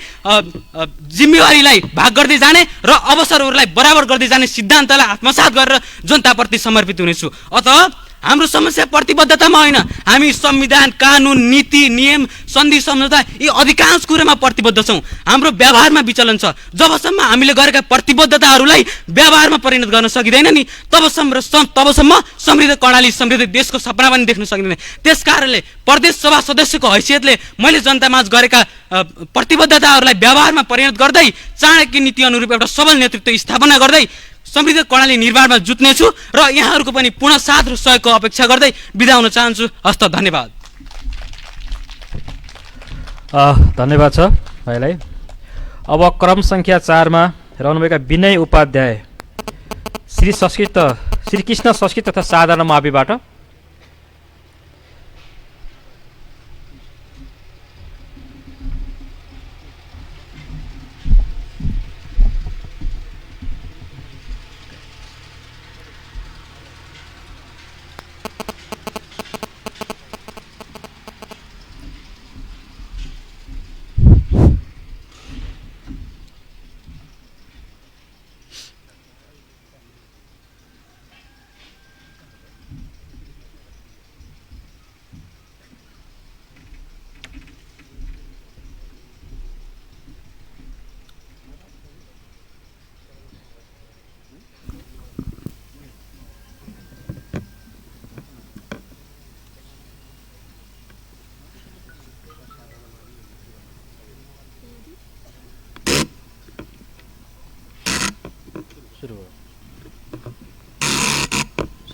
जिम्मेवारीलाई भाग गर्दै जाने र अवसरहरूलाई बराबर गर्दै जाने सिद्धान्तलाई आत्मसात गरेर जनताप्रति समर्पित हुनेछु। अतः हाम्रो समस्या प्रतिबद्धतामा होइन, हामी संविधान, कानुन, नीति, नियम, सन्धि, सम्झौता यी अधिकांश कुरामा प्रतिबद्ध छौँ। हाम्रो व्यवहारमा विचलन छ। जबसम्म हामीले गरेका प्रतिबद्धताहरूलाई व्यवहारमा परिणत गर्न सकिँदैन नि तबसम्म समृद्ध कर्णाली, समृद्ध देशको सपना पनि देख्न सकिँदैन। त्यसकारणले प्रदेश सभा सदस्यको हैसियतले मैले जनतामाझ गरेका प्रतिबद्धताहरूलाई व्यवहारमा परिणत गर्दै चाणक्य नीति अनुरूप एउटा सबल नेतृत्व स्थापना गर्दै समृद्ध कर्णाली निर्माणमा जुट्नेछु र यहाँहरूको पनि पूर्ण साथ र सहयोगको अपेक्षा गर्दै बिदा हुन चाहन्छु। हस्त, धन्यवाद। धन्यवाद छ भाइलाई। अब क्रम सङ्ख्या 4 मा रहनुभएका विनय उपाध्याय श्री कृष्ण संस्कृत तथा साधारण माविबाट।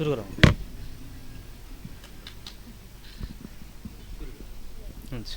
सुरु गरौँ। हुन्छ।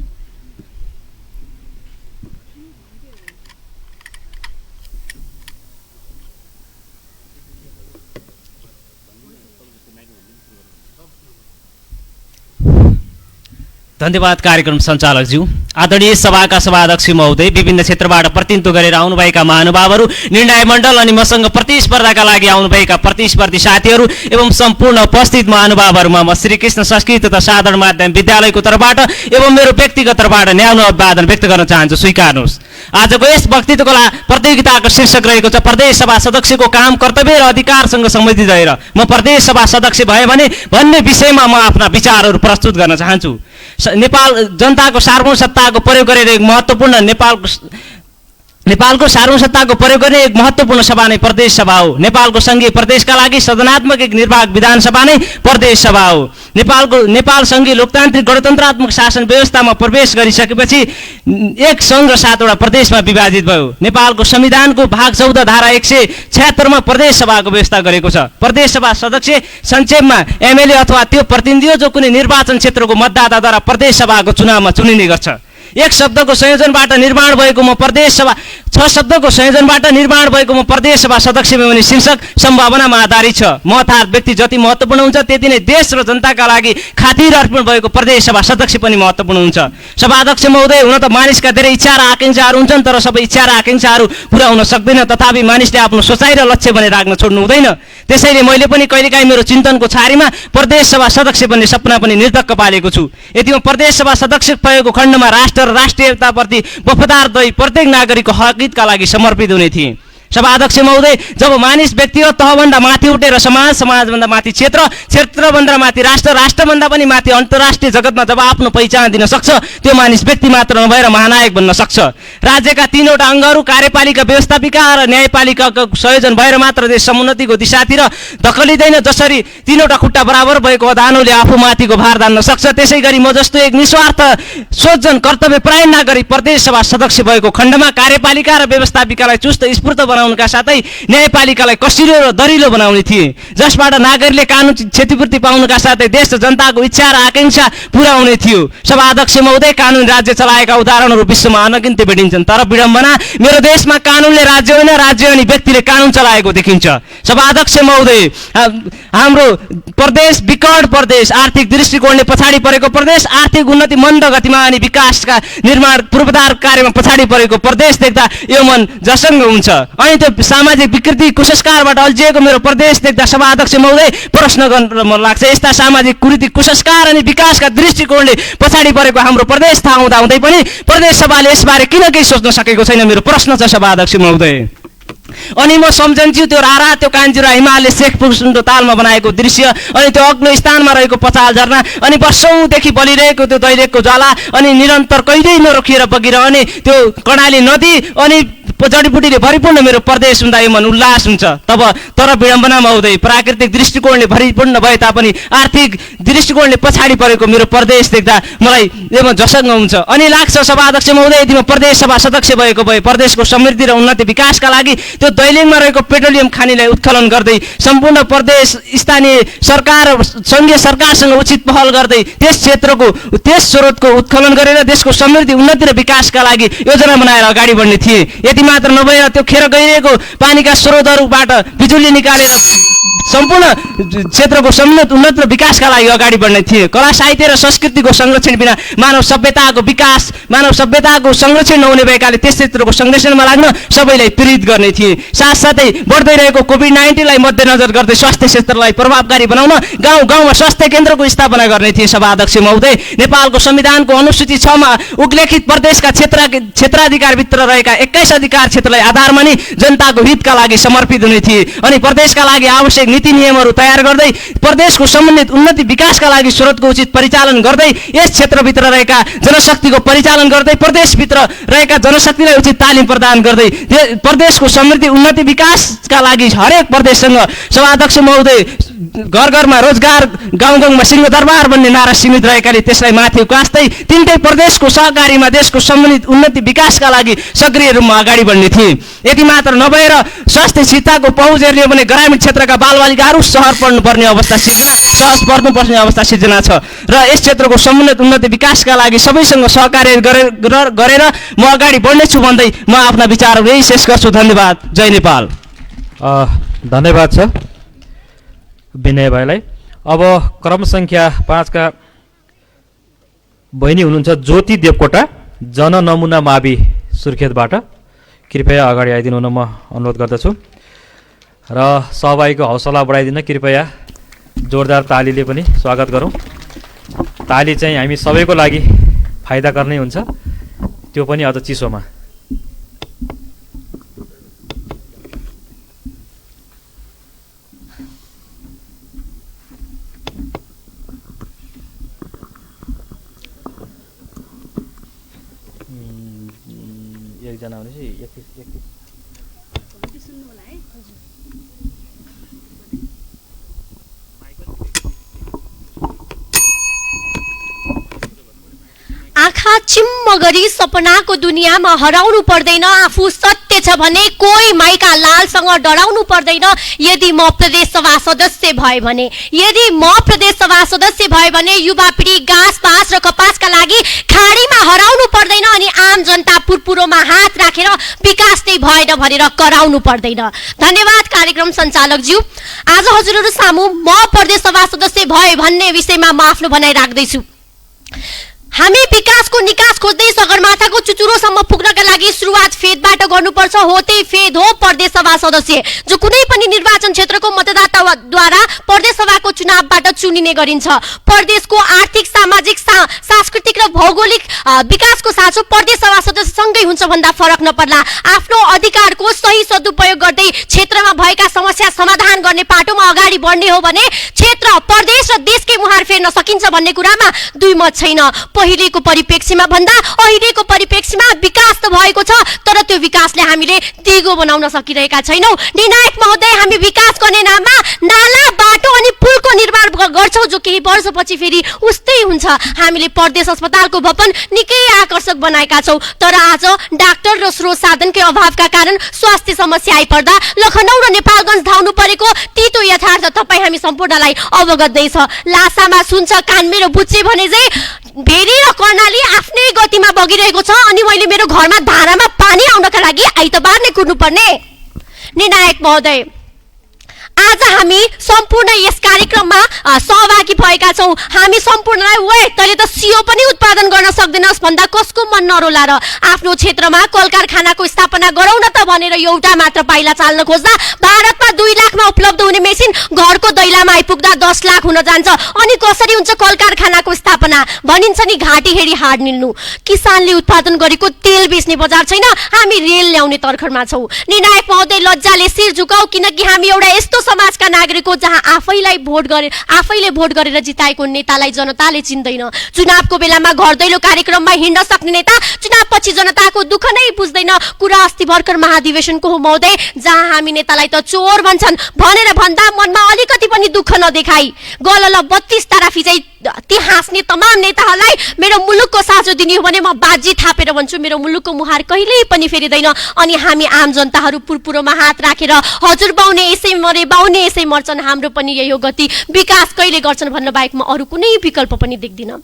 धन्यवाद कार्यक्रम सञ्चालकज्यू, आदरणीय सभाका सभाध्यक्ष महोदय, विभिन्न क्षेत्रबाट प्रतिनिधित्व गरेर आउनुभएका महानुभावहरू, निर्णय मण्डल अनि मसँग प्रतिस्पर्धाका लागि आउनुभएका प्रतिस्पर्धी साथीहरू एवं सम्पूर्ण उपस्थित महानुभावहरूमा म श्रीकृष्ण संस्कृत तथा साधारण माध्यमिक विद्यालयको तर्फबाट एवं मेरो व्यक्तिगत तर्फबाट न्यानो अभिवादन व्यक्त गर्न चाहन्छु। स्वीकार्नुहोस्। आजको यस वक्तृत्व कला प्रतियोगिताको शीर्षक रहेको छ प्रदेश सभा सदस्यको काम, कर्तव्य र अधिकारसँग सम्बन्धित रहेर म प्रदेश सभा सदस्य भए भने भन्ने विषयमा म आफ्ना विचारहरू प्रस्तुत गर्न चाहन्छु। नेपाल जनताको सार्वभौम सत्ताको प्रयोग गरेर एक महत्त्वपूर्ण नेपालको सार्वभौम सत्ताको प्रयोग गर्ने एक महत्त्वपूर्ण सभा नै प्रदेश सभा हो। नेपालको संघीय प्रदेशका लागि सदनात्मक एक निर्वाहक विधानसभा नै प्रदेश सभा हो। नेपाल संघीय लोकतान्त्रिक गणतन्त्रात्मक शासन व्यवस्थामा प्रवेश गरिसकेपछि एक सङ्घ र 7 वटा प्रदेशमा विभाजित भयो। नेपालको संविधानको भाग 14 धारा 176 मा प्रदेश सभाको व्यवस्था गरेको छ। प्रदेश सभा सदस्य संक्षेपमा एमएलए अथवा त्यो प्रतिनिधि हो जो कुनै निर्वाचन क्षेत्रको मतदाताद्वारा प्रदेश सभाको चुनावमा चुनिने गर्छ। एक शब्दको संयोजनबाट निर्माण भएको म प्रदेश सभा 6 शब्दको संयोजनबाट निर्माण भएको म प्रदेश सभा सदस्य हुने शीर्षक सम्भावनामा आधारित छ। म अर्थात् व्यक्ति जति महत्त्वपूर्ण हुन्छ त्यति नै देश र जनताका लागि खातिर अर्पण भएको प्रदेश सभा सदस्य पनि महत्त्वपूर्ण हुन्छ। सभाध्यक्ष महोदय, हुन त मानिसका धेरै इच्छा र आकाङ्क्षाहरू हुन्छन्, तर सबै इच्छा र आकाङ्क्षाहरू पुरा हुन सक्दैन। तथापि मानिसले आफ्नो सोचाइ र लक्ष्य भने राख्न छोड्नु हुँदैन। त्यसैले मैले पनि कहिलेकाहीँ मेरो चिन्तनको छारीमा प्रदेश सभा सदस्य बन्ने सपना पनि निर्धक्क पालेको छु। यदि म प्रदेश सभा सदस्य भएको खण्डमा राष्ट्र र राष्ट्रियताप्रति वफादार दै प्रत्येक नागरिकको हक हितका लागि समर्पित हुने थिएँ। सभाध्यक्ष महोदय, जब मानिस व्यक्तिगत तहभन्दा माथि उठेर समाज, समाजभन्दा माथि क्षेत्र, क्षेत्रभन्दा माथि राष्ट्र, राष्ट्रभन्दा पनि माथि अन्तर्राष्ट्रिय जगतमा जब आफ्नो पहिचान दिन सक्छ, त्यो मानिस व्यक्ति मात्र नभएर महानायक बन्न सक्छ। राज्यका 3वटा अङ्गहरू कार्यपालिका, व्यवस्थापिका र न्यायपालिकाको संयोजन भएर मात्र देश समुन्नतिको दिशातिर धकलिँदैन। जसरी 3वटा खुट्टा बराबर भएको अधानुले आफू माथिको भार धान्न सक्छ, त्यसै गरी म जस्तो एक निस्वार्थ सोचन कर्तव्य परायण नगरी प्रदेश सभा सदस्य भएको खण्डमा कार्यपालिका र व्यवस्थापिकालाई चुस्त स्फूर्त बनाउनका साथै न्यायपालिकालाई कसिलो र दरिलो बनाउने थिए, जसबाट नागरिकले कानुन क्षतिपूर्ति पाउनका साथै देश र जनताको इच्छा र आकांक्षा पूरा हुने थियो। सभाध्यक्ष महोदय, कानुन राज्य चलाएका उदाहरणहरू विश्वमा अनगिन्ती भेटिन्छन्, तर विडम्बना मेरो देशमा कानुनले राज्य होइन, राज्य अनि व्यक्तिले कानुन चलाएको देखिन्छ। सभाध्यक्ष महोदय, हाम्रो प्रदेश विकट प्रदेश, आर्थिक दृष्टिकोणले पछाडि परेको प्रदेश, आर्थिक उन्नति मन्द गतिमा अनि विकासका निर्माण पूर्वाधार कार्यमा पछाडि परेको प्रदेश देख्दा यो मन जसङ्ग हुन्छ। अनि त्यो सामाजिक विकृति कुसंस्कारबाट अल्झिएको मेरो प्रदेश देख्दा सभाध्यक्ष महोदय प्रश्न गर्न मन लाग्छ, यस्ता सामाजिक कुरीति कुसंस्कार अनि विकासका दृष्टिकोणले पछाडि परेको हाम्रो प्रदेश थाहा हुँदाहुँदै पनि प्रदेश सभाले यसबारे किन केही सोच्न सकेको छैन, मेरो प्रश्न छ सभाध्यक्ष महोदय। अनि म सम्झन्छु त्यो रारा, त्यो कान्जुरा हिमालले शेखपुर तालमा बनाएको दृश्य, अनि त्यो अग्लो स्थानमा रहेको पचाल झरना, अनि वर्षौँदेखि बलिरहेको त्यो दैलेखको ज्वाला, अनि निरन्तर कहिल्यै नरोकिएर बगिरहने त्यो कर्णाली नदी, अनि जडीबुटीले भरिपूर्ण मेरो प्रदेश हुँदा यो मन उल्लास हुन्छ। तर विडम्बना महोदय, प्राकृतिक दृष्टिकोणले भरिपूर्ण भए तापनि आर्थिक दृष्टिकोणले पछाडि परेको मेरो प्रदेश देख्दा मलाई यो जसङ्ग हुन्छ। अनि लाग्छ सभाध्यक्ष महोदय, यदि म प्रदेश सभा सदस्य भएको भए प्रदेशको समृद्धि र उन्नति विकासका लागि त्यो दैलेखमा रहेको पेट्रोलियम खानीलाई उत्खनन गर्दै सम्पूर्ण प्रदेश स्थानीय सरकार सङ्घीय सरकारसँग उचित पहल गर्दै त्यस स्रोतको उत्खनन गरेर देशको समृद्धि उन्नति र विकासका लागि योजना बनाएर अगाडि बढ्ने थिए। यति मात्र नभएर त्यो खेर गइरहेको पानीका स्रोतहरूबाट बिजुली निकालेर सम्पूर्ण क्षेत्रको समृद्धि उन्नति र विकासका लागि अगाडि बढ्ने थिए। कला साहित्य र संस्कृतिको संरक्षण बिना मानव सभ्यताको विकास, मानव सभ्यताको संरक्षण नहुने भएकाले त्यस क्षेत्रको संरक्षणमा लाग्न सबैलाई प्रेरित गर्ने थिए। साथसाथै बढ्दै रहेको कोभिड-19लाई मध्यनजर गर्दै स्वास्थ्य क्षेत्रलाई प्रभावकारी बनाउन गाउँ गाउँमा स्वास्थ्य केन्द्रको स्थापना गर्ने थिए। सभाध्यक्ष महोदय, नेपालको संविधानको अनुसूची 6 मा उल्लेखित प्रदेशका क्षेत्राधिकारभित्र रहेका 21 अधिकार क्षेत्रलाई आधार मानि जनताको हितका लागि समर्पित हुने थिए। अनि प्रदेशका लागि आवश्यक नीति नियमहरू तयार गर्दै प्रदेशको सम्बन्धित उन्नति विकासका लागि स्रोतको उचित परिचालन गर्दै यस क्षेत्रभित्र रहेका जनशक्तिको परिचालन गर्दै प्रदेशभित्र रहेका जनशक्तिलाई उचित तालिम प्रदान गर्दै प्रदेशको समृद्धि उन्नति विकासका लागि हरेक प्रदेशसँग सभाध्यक्ष महोदय घर घरमा रोजगार, गाउँ गाउँमा सिंहदरबार भन्ने नारा सीमित रहेकाले त्यसलाई माथि उकास्दै तिनटै प्रदेशको सहकारीमा देशको सम्बन्धित उन्नति विकासका लागि सक्रिय रूपमा अगाडि बढ्ने थिए। यति मात्र नभएर स्वास्थ्य शिक्षाको पहुँच हेर्ने भने ग्रामीण क्षेत्रका बालबालिकाहरू सहर पढ्नुपर्ने अवस्था सिर्जना छ र यस क्षेत्रको सम्बन्धित उन्नति विकासका लागि सबैसँग सहकार्य गरेर म अगाडि बढ्नेछु भन्दै म आफ्ना विचारहरू यही शेष गर्छु। धन्यवाद। जय नेपाल। धन्यवाद छ विनय भाइलाई। अब क्रम सङ्ख्या 5 का बहिनी हुनुहुन्छ ज्योति देवकोटा, जननमुना मावि सुर्खेतबाट। कृपया अगाडि आइदिनु हुन म अनुरोध गर्दछु र सहभागीको हौसला बढाइदिन कृपया जोरदार तालीले पनि स्वागत गरौँ। ताली चाहिँ हामी सबैको लागि फाइदा गर्ने हुन्छ, त्यो पनि अझ चिसोमा। एकजना भनेपछि 31 आँखा चिम्म गरी सपनाको दुनियाँमा हराउनु पर्दैन। आफू सत्य छ भने कोही माइका लालसँग डराउनु पर्दैन। यदि म प्रदेश सभा सदस्य भए भने युवा पिँढी घाँस बाँस र कपासका लागि खाडीमा हराउनु पर्दैन अनि आम जनता पुरपुरोमा हात राखेर विकास नै भएन भनेर कराउनु पर्दैन। धन्यवाद कार्यक्रम सञ्चालकज्यू। आज हजुरहरू सामु म प्रदेश सभा सदस्य भए भन्ने विषयमा म आफ्नो भनाइ राख्दैछु। हामी विकासको निकास खोज्दै सगरमाथाको चुचुरोसम्म पुग्नका लागि सुरुवात फेदबाट गर्नुपर्छ। हो त्यही फेद हो प्रदेश सभा सदस्य, जो कुनै पनि निर्वाचन क्षेत्रको मतदाता द्वारा प्रदेश सभाको चुनावबाट चुनिने गरिन्छ। प्रदेशको आर्थिक, सामाजिक, सांस्कृतिक र भौगोलिक विकासको साँचो प्रदेश सभा सदस्यसँगै हुन्छ भन्दा फरक नपर्ला। आफ्नो अधिकारको सही सदुपयोग गर्दै क्षेत्रमा भएका समस्या समाधान गर्ने पाटोमा अगाडि बढ्ने हो भने क्षेत्र, प्रदेश र देशकै मुहार फेर्न सकिन्छ भन्ने कुरामा दुई मत छैन। पहिलेको परिप्रेक्ष्यमा भन्दा अहिलेको परिप्रेक्ष्यमा विकास त भएको छ, तर त्यो विकासले हामीले दिगो बनाउन सकिरहेका छैनौँ। निर्णायक महोदय, हामी विकास गर्ने नाममा नाला, बाटो अनि पुलको निर्माण गर्छौँ, जो केही वर्षपछि फेरि उस्तै हुन्छ। हामीले प्रदेश अस्पतालको भवन निकै आकर्षक बनाएका छौँ, तर आज डाक्टर र स्रोत साधनकै अभावका कारण स्वास्थ्य समस्या आइपर्दा लखनऊ र नेपालगञ्ज धाउनु परेको तितो यथार्थ तपाईँ हामी सम्पूर्णलाई अवगत नै छ। लासामा सुन्छ कान मेरो बुच्चे भने चाहिँ भेरी र कर्णाली आफ्नै गतिमा बगिरहेको छ अनि मैले मेरो घरमा धारामा पानी आउनका लागि आइतबार नै कुर्नुपर्ने। निर्णायक महोदय, आज हामी सम्पूर्ण यस कार्यक्रममा सहभागी भएका छौँ। हामी सम्पूर्णलाई वे तैँले त सियो पनि उत्पादन गर्न सक्दैनस् भन्दा कसको मन नरोला र आफ्नो क्षेत्रमा कल कारखानाको स्थापना गरौँ न त भनेर एउटा मात्र पाइला चाल्न खोज्दा भारतमा 2 लाखमा उपलब्ध हुने मेसिन घरको दैलामा आइपुग्दा 10 लाख हुन जान्छ। अनि कसरी हुन्छ कल कारखानाको स्थापना? भनिन्छ नि घाँटी हेरी हाड निल्नु। किसानले उत्पादन गरेको तेल बेच्ने बजार छैन, हामी रेल ल्याउने तर्खरमा छौँ। निर्णायक महोदय, लज्जाले शिर झुकाऊ, किनकि हामी एउटा यस्तो समाजका नागरिक हो जहाँ आफैले भोट गरेर जिताएको नेतालाई जनताले चिन्दैन। चुनावको बेलामा घर दैलो कार्यक्रममा हिँड्न सक्ने नेता चुनावपछि जनताको दुःख नै बुझ्दैन। कुरा अस्ति भर्खर महाधिवेशनको हो महोदय, जहाँ हामी नेतालाई त चोर भन्छन् भनेर भन्दा मनमा अलिकति पनि दुःख नदेखाई गलल 32 तारा फिजाई ती हाँस्ने तमाम नेताहरूलाई मेरो मुलुकको साझो दिने हो भने म बाजी थापेर भन्छु, मेरो मुलुकको मुहार कहिल्यै पनि फेरिँदैन। अनि हामी आम जनताहरू पुरपुरोमा हात राखेर हजुर बाउने यसै मरे, बाउने यसै मर्छन्, हाम्रो पनि यही हो गति, विकास कहिले गर्छन् भन्न बाहेक म अरू कुनै विकल्प पनि देख्दिनँ।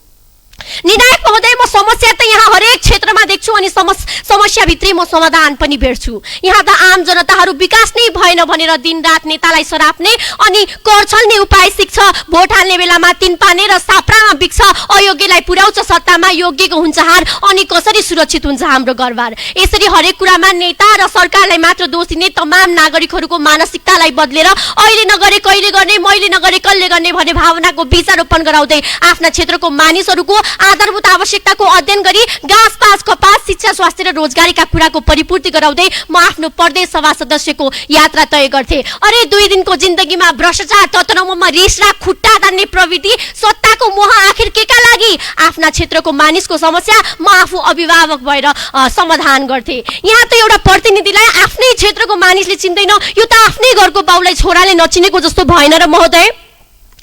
निर्णायक महोदय, म समस्या त यहाँ हरेक क्षेत्रमा देख्छु अनि समस्याभित्रै म समाधान पनि भेट्छु। यहाँ त आम जनताहरू विकास नै भएन भनेर दिनरात नेतालाई सराप्ने अनि कर छल्ने उपाय सिक्छ। भोट हाल्ने बेलामा तिनपाने र साप्रामा बिक्छ, अयोग्यलाई पुर्याउँछ सत्तामा, योग्यको हुन्छ हार अनि कसरी सुरक्षित हुन्छ हाम्रो घरबार। यसरी हरेक कुरामा नेता र सरकारलाई मात्र दोष दिने तमाम नागरिकहरूको मानसिकतालाई बदलेर अहिले नगरे कहिले गर्ने, मैले नगरे कसले गर्ने भन्ने भावनाको बीजारोपण गराउँदै आफ्ना क्षेत्रको मानिसहरूको आधारभूत आवश्यकताको अध्ययन गरी घाँस पात, कपास, शिक्षा, स्वास्थ्य र रोजगारीका कुराको परिपूर्ति गराउँदै म आफ्नो प्रदेश सभा सदस्यको यात्रा तय गर्थे। अरे 2 दिनको जिन्दगीमा भ्रष्टाचार, ततनावमा रिस र खुट्टा तान्ने प्रवृत्ति, सत्ताको मोह आखिर केका लागि? आफ्ना क्षेत्रको मानिसको समस्या म आफू अभिभावक भएर समाधान गर्थे। यहाँ त एउटा प्रतिनिधिलाई आफ्नै क्षेत्रको मानिसले चिन्दैन, यो त आफ्नै घरको बाउलाई छोराले नचिनेको जस्तो भएन र महोदय?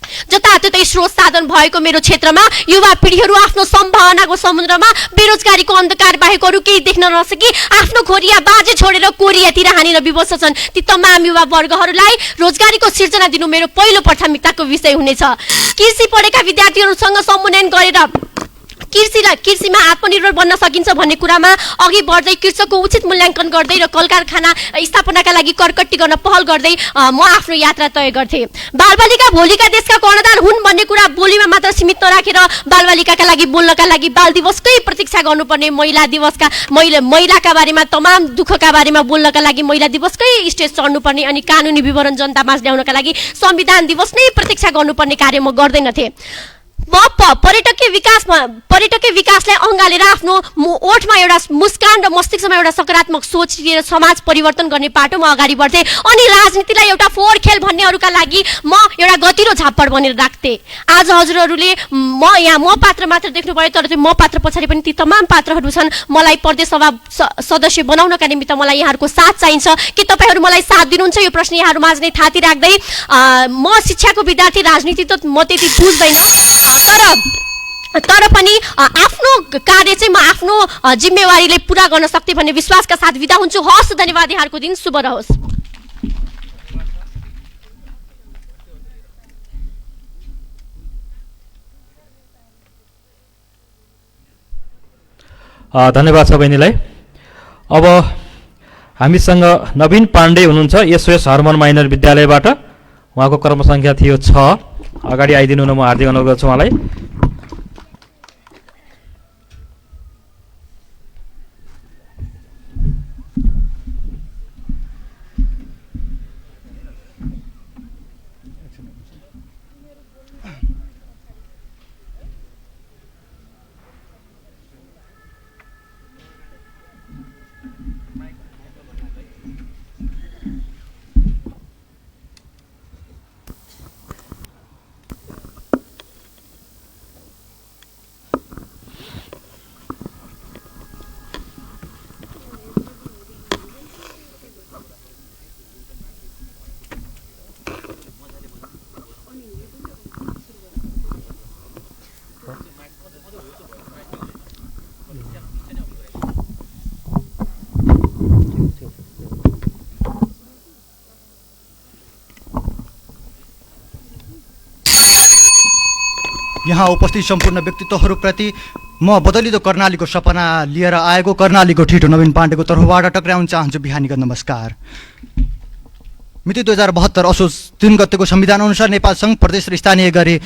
जताततै स्रोत साधन भएको मेरो क्षेत्रमा युवा पिँढीहरू आफ्नो सम्भावनाको समुद्रमा बेरोजगारीको अन्धकार बाहेक अरू केही देख्न नसकी आफ्नो खोरिया बाजे छोडेर कोरियातिर हानेर विवश छन्। ती तमाम युवा वर्गहरूलाई रोजगारीको सिर्जना दिनु मेरो पहिलो प्राथमिकताको विषय हुनेछ। कृषि पढेका विद्यार्थीहरूसँग समन्वयन गरेर कृषिमा आत्मनिर्भर बन्न सकिन्छ भन्ने कुरामा अघि बढ्दै कृषकको उचित मूल्याङ्कन गर्दै र कल कारखाना स्थापनाका लागि करकट्टी गर्न पहल गर्दै म आफ्नो यात्रा तय गर्थे। बालबालिका भोलिका देशका कर्णधार हुन् भन्ने कुरा बोलीमा मात्र सीमित नराखेर बालबालिकाका लागि बोल्नका लागि बाल दिवसकै प्रतीक्षा गर्नुपर्ने, महिलाका बारेमा तमाम दुःखका बारेमा बोल्नका लागि महिला दिवसकै स्टेज चढ्नुपर्ने अनि कानुनी विवरण जनतामाझ ल्याउनका लागि संविधान दिवस नै प्रतीक्षा गर्नुपर्ने कार्य म गर्दैनथे। पर्यटकीय विकासलाई अँगालेर आफ्नो ओठमा एउटा मुस्कान र मस्तिष्कमा एउटा सकारात्मक सोच लिएर समाज परिवर्तन गर्ने पाटोमा अगाडि बढ्थे। अनि राजनीतिलाई एउटा फोहोर खेल भन्नेहरूका लागि म एउटा गतिलो झापड बनेर राख्थे। आज हजुरहरूले म पात्र मात्र देख्नुभयो, तर त्यो म पात्र पछाडि पनि ती तमाम पात्रहरू छन्। मलाई प्रदेश सभा सदस्य बनाउनका निमित्त मलाई यहाँहरूको साथ चाहिन्छ कि तपाईँहरू मलाई साथ दिनुहुन्छ? यो प्रश्न यहाँहरू माझ नै थाती राख्दै म शिक्षाको विद्यार्थी, राजनीति त म त्यति बुझ्दैन, तर पनि आफ्नो कार्य चाहिँ म आफ्नो जिम्मेवारीले पुरा गर्न सक्थे भन्ने विश्वासका साथ बिदा हुन्छु। हस्, धन्यवाद। यहाँहरूको दिन शुभ रहोस्। धन्यवाद छ बहिनीलाई। अब हामीसँग नवीन पाण्डे हुनुहुन्छ एसओएस हर्मन माइनर विद्यालयबाट। उहाँको कर्मसङ्ख्या थियो 6। अगाडि आइदिनु न, म हार्दिक अनुरोध गर्छु उहाँलाई। यहाँ उपस्थित सम्पूर्ण व्यक्तित्वहरूप्रति म बदलिँदो कर्णालीको सपना लिएर आएको कर्णालीको ठिटो नवीन पाण्डेको तर्फबाट टक्राउन चाहन्छु बिहानीको नमस्कार। मिति 2072 असोज 3 गतेको संविधान अनुसार नेपाल सङ्घ प्रदेश र स्थानीय गरी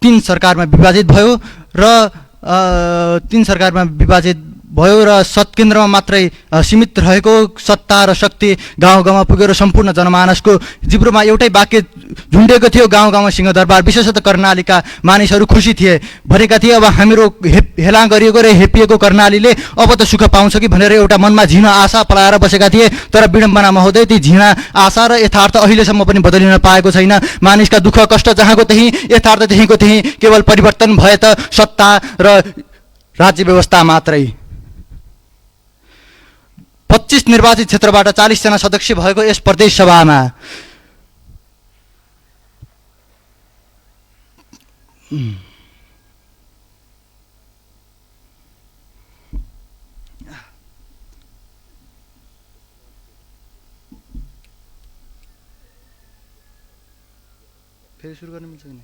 3 सरकारमा विभाजित भयो र सत्केन्द्रमा मात्रै सीमित रहेको सत्ता र शक्ति गाउँ गाउँमा पुगेर सम्पूर्ण जनमानसको जिब्रोमा एउटै वाक्य झुन्डेको थियो, गाउँ गाउँमा सिंहदरबार। विशेषतः कर्णालीका मानिसहरू खुसी थिए, भनेका थिए अब हाम्रो हेला गरिएको र हेपिएको कर्णालीले अब त सुख पाउँछ कि भनेर एउटा मनमा झिनो आशा पलाएर बसेका थिए। तर विडम्बना महोदय, ती झिना आशा र यथार्थ अहिलेसम्म पनि बदलिन पाएको छैन। मानिसका दुःख कष्ट जहाँको त्यहीँ, यथार्थ त्यहीँको त्यहीँ, केवल परिवर्तन भए त सत्ता र राज्य व्यवस्था मात्रै। 25 निर्वाचित क्षेत्रबाट 40 जना सदस्य भएको यस प्रदेश सभामा फेरि सुरु गर्न मिल्छ नि?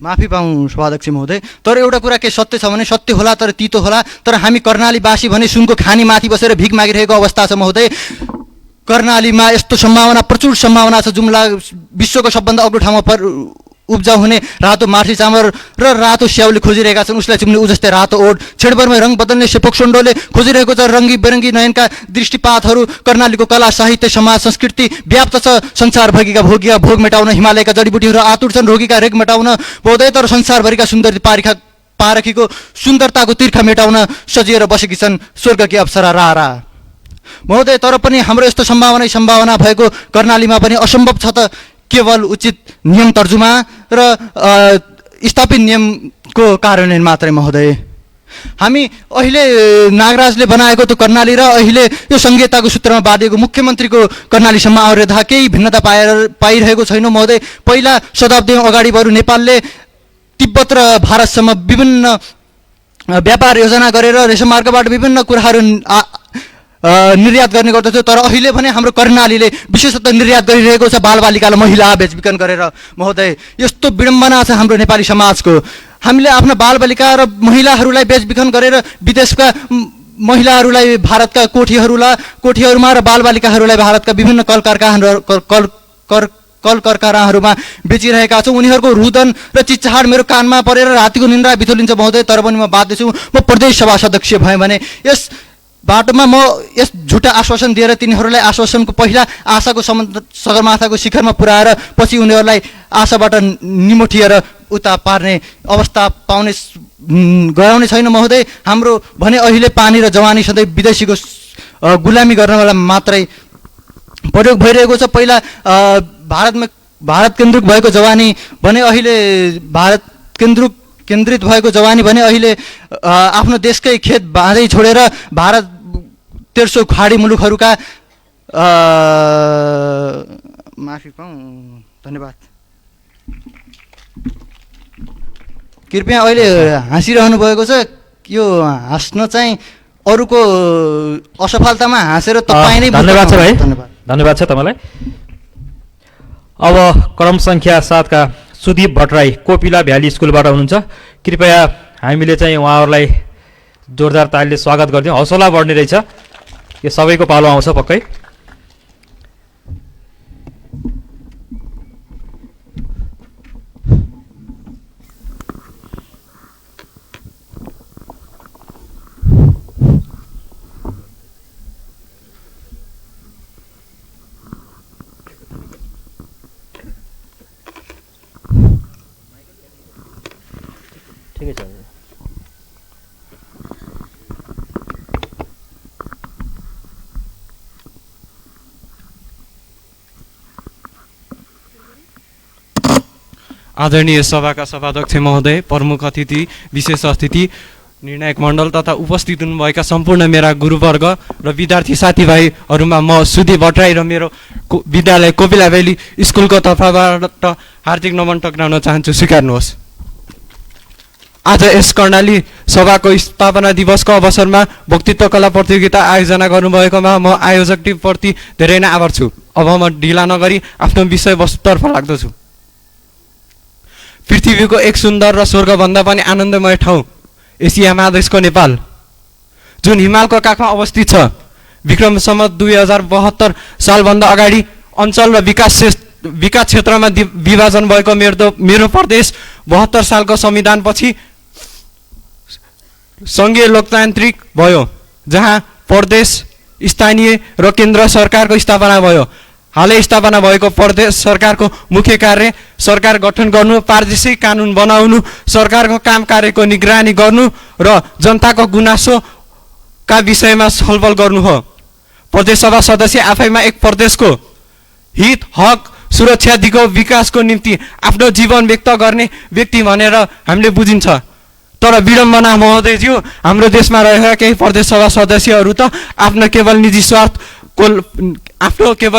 माफी पाऊँ सभाध्यक्ष महोदय, तर एउटा कुरा के सत्य छ भने सत्य होला तर तितो होला। तर हामी कर्णालीवासी भने सुनको खानी माथि बसेर भिख मागिरहेको अवस्था छ महोदय। कर्णालीमा यस्तो सम्भावना, प्रचुर सम्भावना छ। जुम्ला विश्वको सबभन्दा अग्लो ठाउँमा उब्जाउ हुने रातो मार्सी चामल र रातो स्याउले खोजिरहेका छन्। उसलाई चुम्ने उजस्तै रातो ओड, छेडभरमा रङ बदल्ने सेपोक सोन्डोले खोजिरहेको छ रङ्गी बेरङ्गी नयनका दृष्टिपातहरू। कर्णालीको कला साहित्य समाज संस्कृति व्याप्त छ। संसारभरिका भोगिका भोग मेटाउन हिमालयका जडीबुटीहरू आतुर छन् रोगीका रेग मेटाउन महोदय। तर संसारभरिका सुन्दर पारखीको सुन्दरताको तिर्खा मेटाउन सजिएर बसेकी छन् स्वर्गकी अप्सरा रारा महोदय। तर पनि हाम्रो यस्तो सम्भावना भएको कर्णालीमा पनि असम्भव छ त केवल उचित नियम तर्जुमा र स्थापित नियमको कार्यान्वयन मात्रै महोदय। हामी अहिले नागराजले बनाएको त्यो कर्णाली र अहिले यो संहिताको सूत्रमा बाँधिएको मुख्यमन्त्रीको कर्णालीसम्म आएर केही भिन्नता पाइरहेको छैन महोदय। पहिला शताब्दी अगाडि बरु नेपालले तिब्बत र भारतसम्म विभिन्न व्यापार योजना गरेर रेशम मार्गबाट विभिन्न कुराहरू निर्यात गर्ने गर्दथ्यो। तर अहिले भने हाम्रो कर्णालीले विशेषतः निर्यात गरिरहेको छ बालबालिकालाई महिला बेचबिखन गरेर महोदय। यस्तो विडम्बना छ हाम्रो नेपाली समाजको। हामीले आफ्ना बालबालिका र महिलाहरूलाई बेचबिखन गरेर विदेशका महिलाहरूलाई भारतका कोठीहरूमा र बालबालिकाहरूलाई भारतका विभिन्न कल कारखानाहरूमा बेचिरहेका छौँ। उनीहरूको रुदन र चिच्चाहाट मेरो कानमा परेर रातिको निन्द्रा बिथोलिन्छ महोदय। तर पनि म बाध्य छु, म प्रदेश सभा सदस्य भएँ भने यस बाटोमा म यस झुटा आश्वासन दिएर तिनीहरूलाई आश्वासनको पहिला आशाको सगरमाथाको शिखरमा पुर्याएर पछि उनीहरूलाई आशाबाट निमोठिएर उता पार्ने अवस्था गराउने छैन महोदय। हाम्रो भने अहिले पानी र जवानी सधैँ विदेशीको गुलामी गर्नलाई मात्रै प्रयोग भइरहेको छ। पहिला भारत केन्द्रित भएको जवानी भने अहिले भारत केन्द्रित भएको जवानी भने अहिले आफ्नो देशकै खेत बाँझै छोडेर भारत तेर्सो खाडी मुलुकहरूका माफी पाऊँ धन्यवाद। कृपया अहिले हाँसिरहनु भएको छ। यो हाँस्न चाहिँ अरूको असफलतामा हाँसेर तपाईँ नै धन्यवाद छ भाइ, धन्यवाद छ तपाईँलाई। अब क्रम सङ्ख्या 7 का सुदीप भट्टराई कोपिला भ्याली स्कुलबाट हुनुहुन्छ। कृपया हामीले चाहिँ उहाँहरूलाई जोरदार तालीले स्वागत गरिदिउँ। हौसला बढ्ने रहेछ, यो सबैको पालो आउँछ पक्कै। ठिकै छ। आदरणीय सभाका सभाध्यक्ष महोदय, प्रमुख अतिथि, विशेष अतिथि, निर्णायक मण्डल तथा उपस्थित हुनुभएका सम्पूर्ण मेरा गुरुवर्ग र विद्यार्थी साथीभाइहरूमा म सुधी भट्टराई र मेरो विद्यालय कोपिला भ्याली स्कुलको तर्फबाट हार्दिक नमन टक्राउन चाहन्छु, स्वीकार्नुहोस्। आज यस कर्णाली सभाको स्थापना दिवसको अवसरमा वक्तृत्व कला प्रतियोगिता आयोजना गर्नुभएकोमा म आयोजक टिमप्रति धेरै नै आभार छु। अब म ढिला नगरी आफ्नो विषयवस्तुतर्फ लाग्दछु। पृथ्वीको एक सुन्दर र स्वर्गभन्दा पनि आनन्दमय ठाउँ एसिया महादेशको नेपाल, जुन हिमालको काखमा अवस्थित छ। विक्रम सम्वत 2072 सालभन्दा अगाडि अञ्चल र विकास क्षेत्रमा विभाजन भएको मेरो प्रदेश 72 सालको संविधानपछि सङ्घीय लोकतान्त्रिक भयो, जहाँ प्रदेश, स्थानीय र केन्द्र सरकारको स्थापना भयो। हालै स्थापना भएको प्रदेश सरकारको मुख्य कार्य सरकार गठन गर्नु, पारदर्शी कानुन बनाउनु, सरकारको काम कार्यको निगरानी गर्नु र जनताको गुनासोका विषयमा छलफल गर्नु हो। प्रदेश सभा सदस्य आफैमा एक प्रदेशको हित, हक, सुरक्षा, दिगो विकासको निम्ति आफ्नो जीवन व्यक्त गर्ने व्यक्ति भनेर हामीले बुझिन्छ। तर विडम्बना महोदयज्यू, हाम्रो देशमा रहेका केही प्रदेश सभा सदस्यहरू त आफ्नो केवल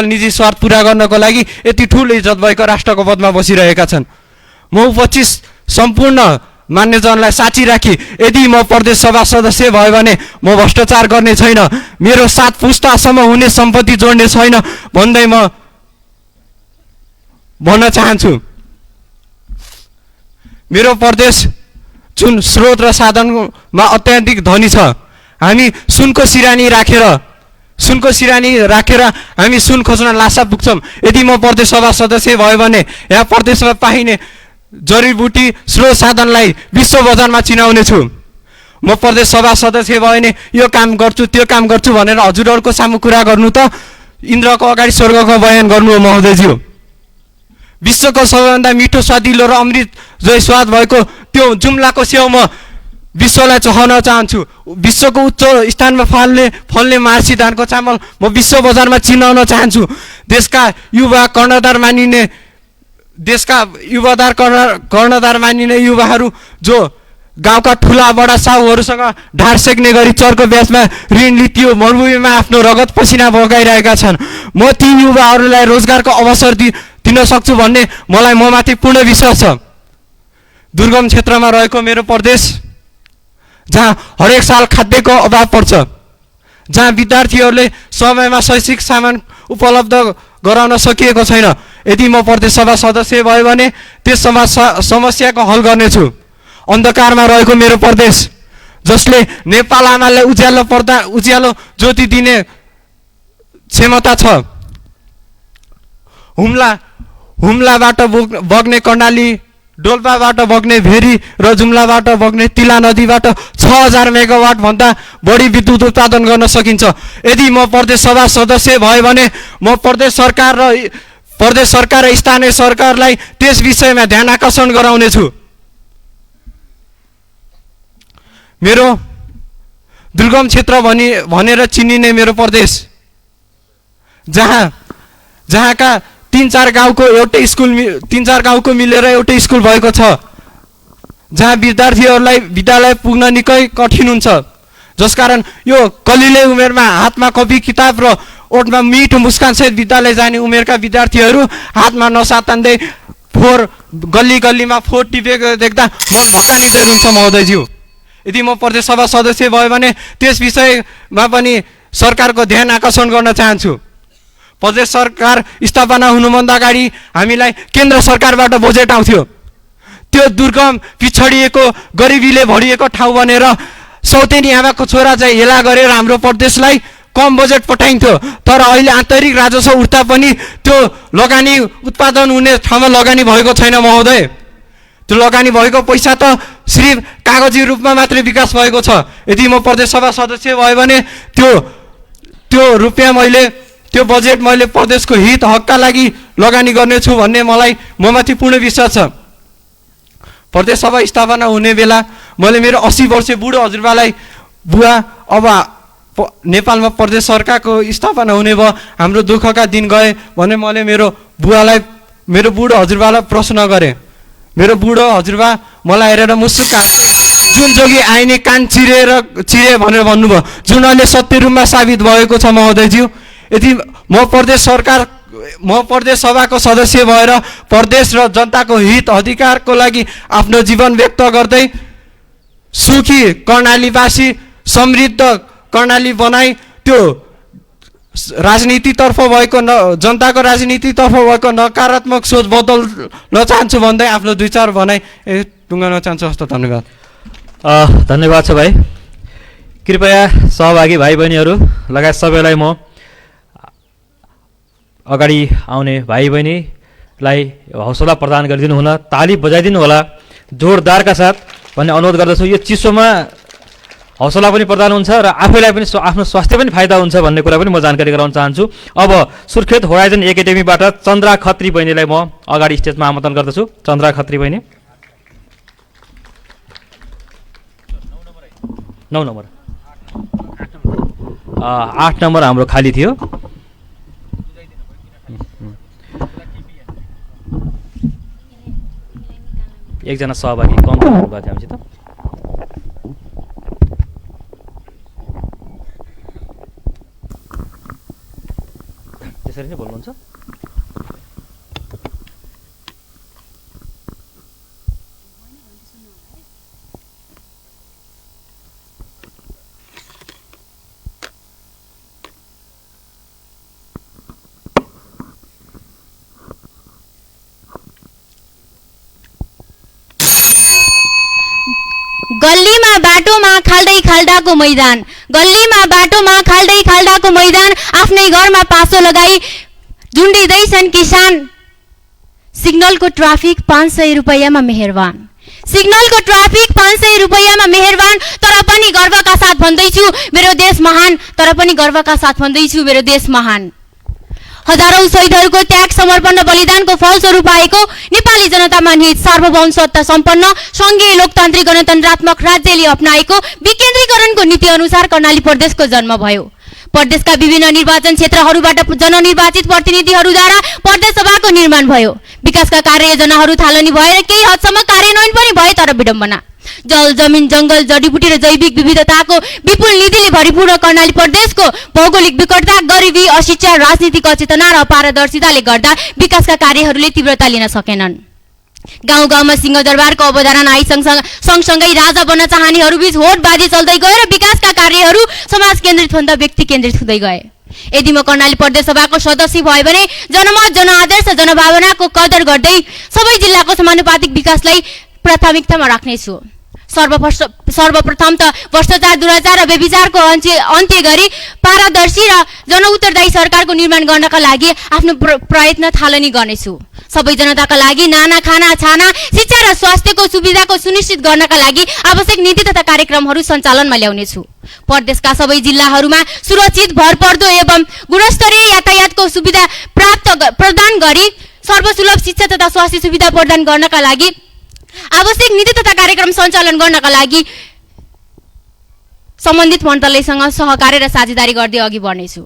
निजी स्वार्थ पुरा गर्नको लागि यति ठुलो इज्जत भएको राष्ट्रको पदमा बसिरहेका छन्। म उपस्थित सम्पूर्ण मान्यजनलाई साँची राखी यदि म प्रदेश सभा सदस्य भयो भने म भ्रष्टाचार गर्ने छैन, मेरो 7 पुस्तासम्म हुने सम्पत्ति जोड्ने छैन भन्दै म भन्न चाहन्छु। मेरो प्रदेश जुन स्रोत र साधनमा अत्याधिक धनी छ, हामी सुनको सिरानी राखेर हामी सुन खोज्न लासा पुग्छौँ। यदि म प्रदेश सभा सदस्य भयो भने यहाँ प्रदेशमा पाइने जडीबुटी स्रोत साधनलाई विश्व बजारमा चिनाउने छु। म प्रदेश सभा सदस्य भयो भने यो काम गर्छु, त्यो काम गर्छु भनेर हजुरहरूको सामु कुरा गर्नु त इन्द्रको अगाडि स्वर्गको बयान गर्नु हो महोदयज्यू। विश्वको सबैभन्दा मिठो, स्वादिलो र अमृत जय स्वाद भएको त्यो जुम्लाको स्याउ म विश्वलाई चखाउन चाहन्छु। विश्वको उच्च स्थानमा फल्ने मार्सी धानको चामल म विश्व बजारमा चिनाउन चाहन्छु। देशका युवा कर्णधार मानिने युवाहरू जो गाउँका ठुला बडा साहुहरूसँग ढाड सेक्ने गरी चर्को ब्याजमा ऋण लियो, मरुभूमिमा आफ्नो रगत पसिना बगाइरहेका छन्। म ती युवाहरूलाई रोजगारको अवसर दिन सक्छु भन्ने मलाई ममाथि पूर्ण विश्वास छ। दुर्गम क्षेत्रमा रहेको मेरो प्रदेश, जहाँ हरेक साल खाद्यको अभाव पर्छ, जहाँ विद्यार्थीहरूले समयमा शैक्षिक सामान उपलब्ध गराउन सकिएको छैन, यदि म प्रदेश सभा सदस्य भयो भने त्यस समस्याको हल गर्नेछु। अन्धकारमा रहेको मेरो प्रदेश, जसले नेपाल आमालाई उज्यालो ज्योति दिने क्षमता छ, हुम्लाबाट बग्ने कर्णाली, डोल्पाबाट बग्ने भेरी र जुम्लाबाट बग्ने तिला नदीबाट 6000 मेगावाट भन्दा बढी विद्युत उत्पादन गर्न सकिन्छ। यदि म प्रदेश सभा सदस्य भयो भने म प्रदेश सरकार र स्थानीय सरकारलाई त्यस विषयमा ध्यान आकर्षण गराउनेछु। मेरो दुर्गम क्षेत्र भनेर चिनिने मेरो प्रदेश, जहाँका 3-4 गाउँको मिलेर एउटै स्कुल भएको छ, जहाँ विद्यार्थीहरूलाई विद्यालय पुग्न निकै कठिन हुन्छ, जसकारण यो कलिले उमेरमा हातमा कपी किताब र ओठमा मिठो मुस्कानसहित विद्यालय जाने उमेरका विद्यार्थीहरू हातमा नसा तान्दै गल्लीमा फोहोर टिपेको देख्दा मन भक्कानिँदै हुन्छ महोदयज्यू। यदि म प्रदेश सभा सदस्य भयो भने त्यस विषयमा पनि सरकारको ध्यान आकर्षण गर्न चाहन्छु। प्रदेश सरकार स्थापना हुनुभन्दा अगाडि हामीलाई केन्द्र सरकारबाट बजेट आउँथ्यो। त्यो दुर्गम, पिछडिएको, गरिबीले भरिएको ठाउँ भनेर सौतेनी आमाको छोरा चाहिँ हेला गरेर हाम्रो प्रदेशलाई कम बजेट पठाइन्थ्यो। तर अहिले आन्तरिक राजस्व उठ्दा पनि त्यो लगानी उत्पादन हुने ठाउँमा लगानी भएको छैन महोदय। त्यो लगानी भएको पैसा त सिर्फ कागजी रूपमा मात्रै विकास भएको छ। यदि म प्रदेश सभा सदस्य भयो भने त्यो रुपियाँ त्यो बजेट मैले प्रदेशको हित हकका लागि लगानी गर्नेछु भन्ने ममाथि पूर्ण विश्वास छ। प्रदेश सभा स्थापना हुने बेला मैले मेरो 80 वर्षीय बुढो हजुरबालाई, बुवा अब नेपालमा प्रदेश सरकारको स्थापना हुने भयो, हाम्रो दुःखका दिन गए भने मैले मेरो बुढो हजुरबालाई प्रश्न गरेँ। मेरो बुढो हजुरबा मलाई हेरेर मुस्सुक हाँस्दै जुन जोगी आइने कान चिरे भनेर भन्नुभयो, जुन अहिले सत्य रूपमा साबित भएको छ महोदयज्यू। यदि म प्रदेश सभाको सदस्य भएर प्रदेश र जनताको हित अधिकारको लागि आफ्नो जीवन व्यक्त गर्दै सुखी कर्णालीवासी समृद्ध कर्णाली बनाई त्यो राजनीतितर्फ भएको जनताको राजनीतितर्फ भएको नकारात्मक सोच बदल्न चाहन्छु भन्दै आफ्नो 2-4 भनाइ टुङ्गाउन चाहन्छु। हस्त धन्यवाद। धन्यवाद छ भाइ। कृपया सहभागी भाइ बहिनीहरू लगायत सबैलाई म अगाडि आउने भाइ बहिनीलाई हौसला प्रदान गरिदिनु हुन, ताली बजाइदिनु होला जोरदारका साथ भन्ने अनुरोध गर्दछु। यो चिसोमा हौसला पनि प्रदान हुन्छ र आफैलाई पनि आफ्नो स्वास्थ्य पनि फाइदा हुन्छ भन्ने कुरा पनि म जानकारी गराउन चाहन्छु। अब सुर्खेत होराइजन एकाडेमीबाट चन्द्रा खत्री बहिनीलाई म अगाडि स्टेजमा आमन्त्रण गर्दछु। चन्द्रा खत्री बहिनी 9 नम्बर 8 नम्बर हाम्रो खाली थियो। एकजना सहभागी कम गर्नुभएको थियो हामीसित। त्यसरी नै बोल्नुहुन्छ। गल्लीमा बाटोमा खाल्दै खाल्डाको मैदान, गल्लीमा बाटोमा खाल्दै खाल्डाको मैदान, आफ्नै घरमा पासो लगाई झुन्डिँदैछन् किसान। सिग्नलको ट्राफिक 500 रुपैयाँमा मेहरबान, सिग्नलको ट्राफिक 500 रुपैयाँमा मेहरबान। तर पनि गर्वका साथ भन्दैछु मेरो देश महान, तर पनि गर्वका साथ भन्दैछु मेरो देश महान। हजारौं शहीदहरूको त्याग समर्पण र बलिदानको फलस्वरूप आएको नेपाली जनतामा निहित सार्वभौम सत्ता सम्पन्न संघीय लोकतान्त्रिक गणतन्त्रात्मक राज्यले अपनाएको विकेन्द्रीकरणको नीति अनुसार कर्णाली प्रदेशको जन्म भयो। प्रदेशका विभिन्न निर्वाचन क्षेत्रहरूबाट जननिर्वाचित प्रतिनिधिहरूद्वारा प्रदेश सभाको निर्माण भयो। विकासका कार्ययोजनाहरू थालनी भएर केही हदसम्म कार्यान्वयन पनि भए, तर विडम्बना। जल जमिन जंगल जडीबुटी र जैविक विविधताको विपुल निधिले भरिपूर्ण कर्णाली प्रदेशको भौगोलिक विकटता, गरिबी, अशिक्षा, राजनीतिक अचेतना र अपारदर्शिताले गर्दा विकासका कार्यहरूले तीव्रता लिन सकेनन्। गाउँ गाउँमा सिंहदरबारको अवधारणा आई सँगसँगै राजा बन्न चाहनेहरू बीच होडबाजी चल्दै गयो र विकासका कार्यहरू समाज केन्द्रित भन्दा व्यक्ति केन्द्रित हुँदै गए। यदि म कर्णाली प्रदेश सभाको सदस्य भए भने जनमत, जनआदर्श, जनभावनाको कदर गर्दै सबै जिल्लाको समानुपातिक विकासलाई प्राथमिकतामा राख्नेछु। सर्वप्रथम त भ्रष्टाचार, दुराचार र व्यभिचारको अन्त्य गरी पारदर्शी र जनउत्तरदायी सरकारको निर्माण गर्नका लागि आफ्नो प्रयत्न थालनी गर्नेछु। सबै जनताका लागि नाना खाना छाना, शिक्षा र स्वास्थ्यको सुविधाको सुनिश्चित गर्नका लागि आवश्यक नीति तथा कार्यक्रमहरू सञ्चालनमा ल्याउनेछु। प्रदेशका सबै जिल्लाहरूमा सुरक्षित, भरपर्दो एवं गुणस्तरीय यातायातको सुविधा प्रदान गरी सर्वसुलभ शिक्षा तथा स्वास्थ्य सुविधा प्रदान गर्नका लागि आवश्यक नीति तथा कार्यक्रम सञ्चालन गर्नका लागि सम्बन्धित मन्त्रालयसँग सहकार्य र साझेदारी गर्दै अघि बढ्नेछु।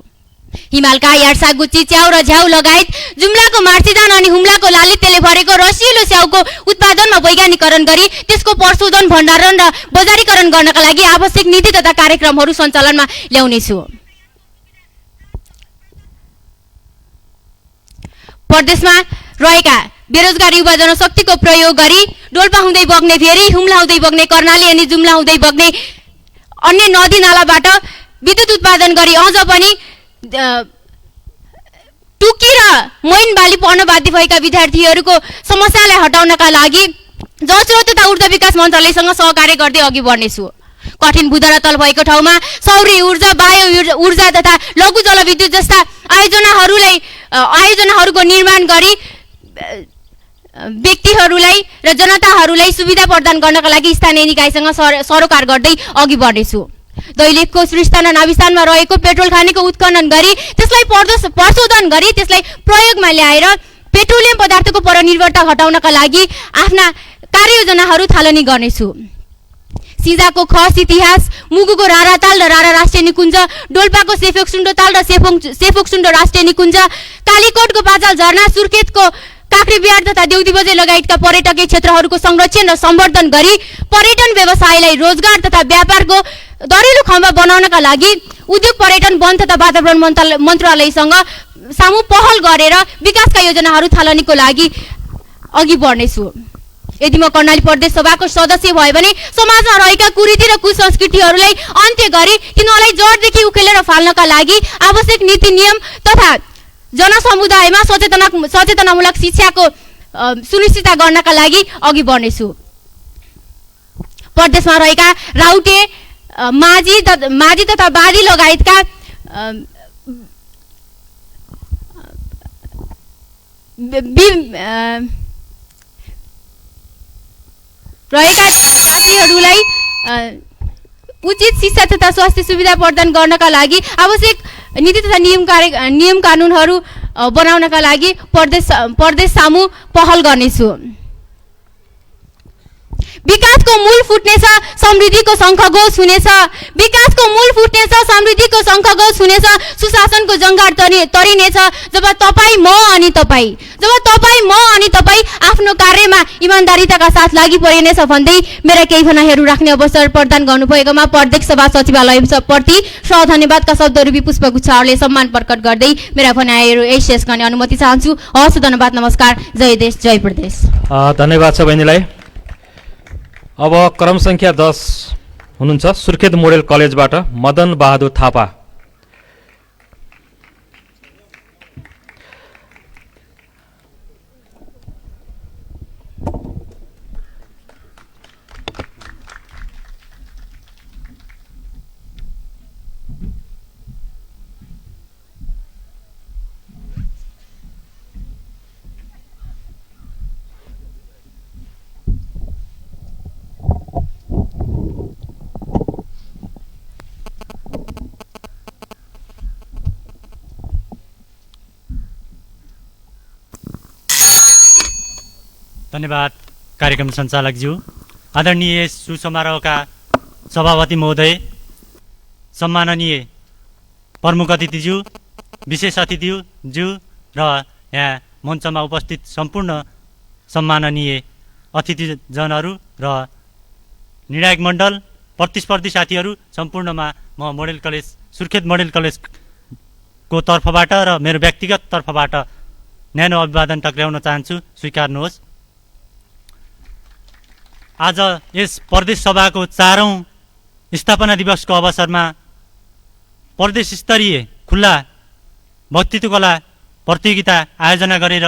हिमालका यार्सा, गुच्ची, च्याउ र झ्याउ लगायत जुम्लाको मार्चिदान अनि हुम्लाको लालित्यले भरेको रसिलो स्याउको उत्पादनमा वैज्ञानिकरण गरी त्यसको प्रशोधन, भण्डारण र बजारीकरण गर्नका लागि आवश्यक नीति तथा कार्यक्रमहरू सञ्चालनमा ल्याउनेछु। प्रदेशमा रहेका बेरोजगार युवा जनशक्तिको प्रयोग गरी डोल्पा हुँदै बग्ने भेरी, हुम्ला हुँदै बग्ने कर्णाली अनि जुम्ला हुँदै बग्ने अन्य नदी नालाबाट विद्युत उत्पादन गरी अझ पनि टुकी र मोइन बाली पढ्न बाध्य भएका विद्यार्थीहरूको समस्यालाई हटाउनका लागि जलस्रोत तथा ऊर्जा विकास मन्त्रालयसँग सहकार्य गर्दै अघि बढ्नेछु। कठिन भूधरातल भएको ठाउँमा सौर्य ऊर्जा, बायो ऊर्जा तथा लघु जलविद्युत जस्ता आयोजनाहरूको निर्माण गरी व्यक्तिहरूलाई र जनताहरूलाई सुविधा प्रदान गर्नका लागि स्थानीय निकायसँग सरोकार गर्दै अघि बढ्नेछु। दैलेखको श्रीस्थान नाभिस्थानमा रहेको पेट्रोल खानीको उत्खनन गरी त्यसलाई प्रशोधन गरी त्यसलाई प्रयोगमा ल्याएर पेट्रोलियम पदार्थको परनिर्भरता हटाउनका लागि आफ्ना कार्ययोजनाहरू थालनी गर्नेछु। सिजाको खस इतिहास, मुगुको राराताल र रारा राष्ट्रिय निकुञ्ज, डोल्पाको सेफोक सुण्डो ताल र सेफोक सुण्डो राष्ट्रिय निकुञ्ज, कालीकोटको पाचाल झरना, सुर्खेतको काँक्रेबिहार तथा देउदी बजार लगायतका पर्यटकीय क्षेत्रहरूको संरक्षण र सम्वर्धन गरी पर्यटन व्यवसायलाई रोजगार तथा व्यापारको दरिलो खम्बा बनाउनका लागि उद्योग पर्यटन वन तथा वातावरण मन्त्रालयसँग सामु पहल गरेर विकासका योजनाहरू थालनीको लागि अघि बढ्नेछु। यदि म कर्णाली प्रदेश सभाको सदस्य भए भने समाजमा रहेका कुरीति र कुसंस्कृतिहरूलाई अन्त्य गरी तिनीहरूलाई जडदेखि उखेलेर फाल्नका लागि आवश्यक नीति नियम तथा जनसमुदायमा सचेतनामूलक शिक्षाको सुनिश्चितता गर्नका लागि अघि बढ्नेछु। प्रदेशमा रहेका राउटे माझी तथा बादी लगायतका रहेका जातिहरूलाई उचित शिक्षा तथा स्वास्थ्य सुविधा प्रदान गर्नका लागि आवश्यक नीति तथा नियम कानुनहरू बनाउनका लागि प्रदेश सामु पहल गर्नेछु। विकासको मूल फुट्नेछ समृद्धिको शङ्खघोष हुनेछ। विकासको मूल फुट्नेछ समृद्धिको शङ्खघोष हुनेछ। सुशासनको जङ्गार तरिनेछ जब तपाईँ म अनि तपाईँ आफ्नो कार्यमा इमान्दारिताका साथ लागि परिनेछ भन्दै मेरा केही भनाइहरू राख्ने अवसर प्रदान गर्नुभएकोमा प्रदेश सभा सचिवालयप्रति धन्यवादका शब्दहरू पुष्पगुच्छाहरूले सम्मान प्रकट गर्दै मेरा भनाइहरू यही शेष गर्ने अनुमति चाहन्छु। हवस्, धन्यवाद, नमस्कार, जय देश, जय प्रदेश। धन्यवाद छ बहिनीलाई। अब क्रम संख्या 10 हुनुहुन्छ सुर्खेत मोडेल कलेजबाट मदन बहादुर थापा। धन्यवाद कार्यक्रम सञ्चालकज्यू, आदरणीय सुसमारोहका सभापति महोदय, सम्माननीय प्रमुख अतिथिज्यू, विशेष अतिथिज्यू र यहाँ मञ्चमा उपस्थित सम्पूर्ण सम्माननीय अतिथिजनहरू र निर्णायक मण्डल, प्रतिस्पर्धी साथीहरू सम्पूर्णमा म मोडेल कलेज सुर्खेत मोडेल कलेजको तर्फबाट र मेरो व्यक्तिगत तर्फबाट न्यानो अभिवादन टक्र्याउन चाहन्छु, स्वीकार्नुहोस्। आज यस प्रदेश सभाको 4औं स्थापना दिवसको अवसरमा प्रदेश स्तरीय खुल्ला वक्तृत्व कला प्रतियोगिता आयोजना गरेर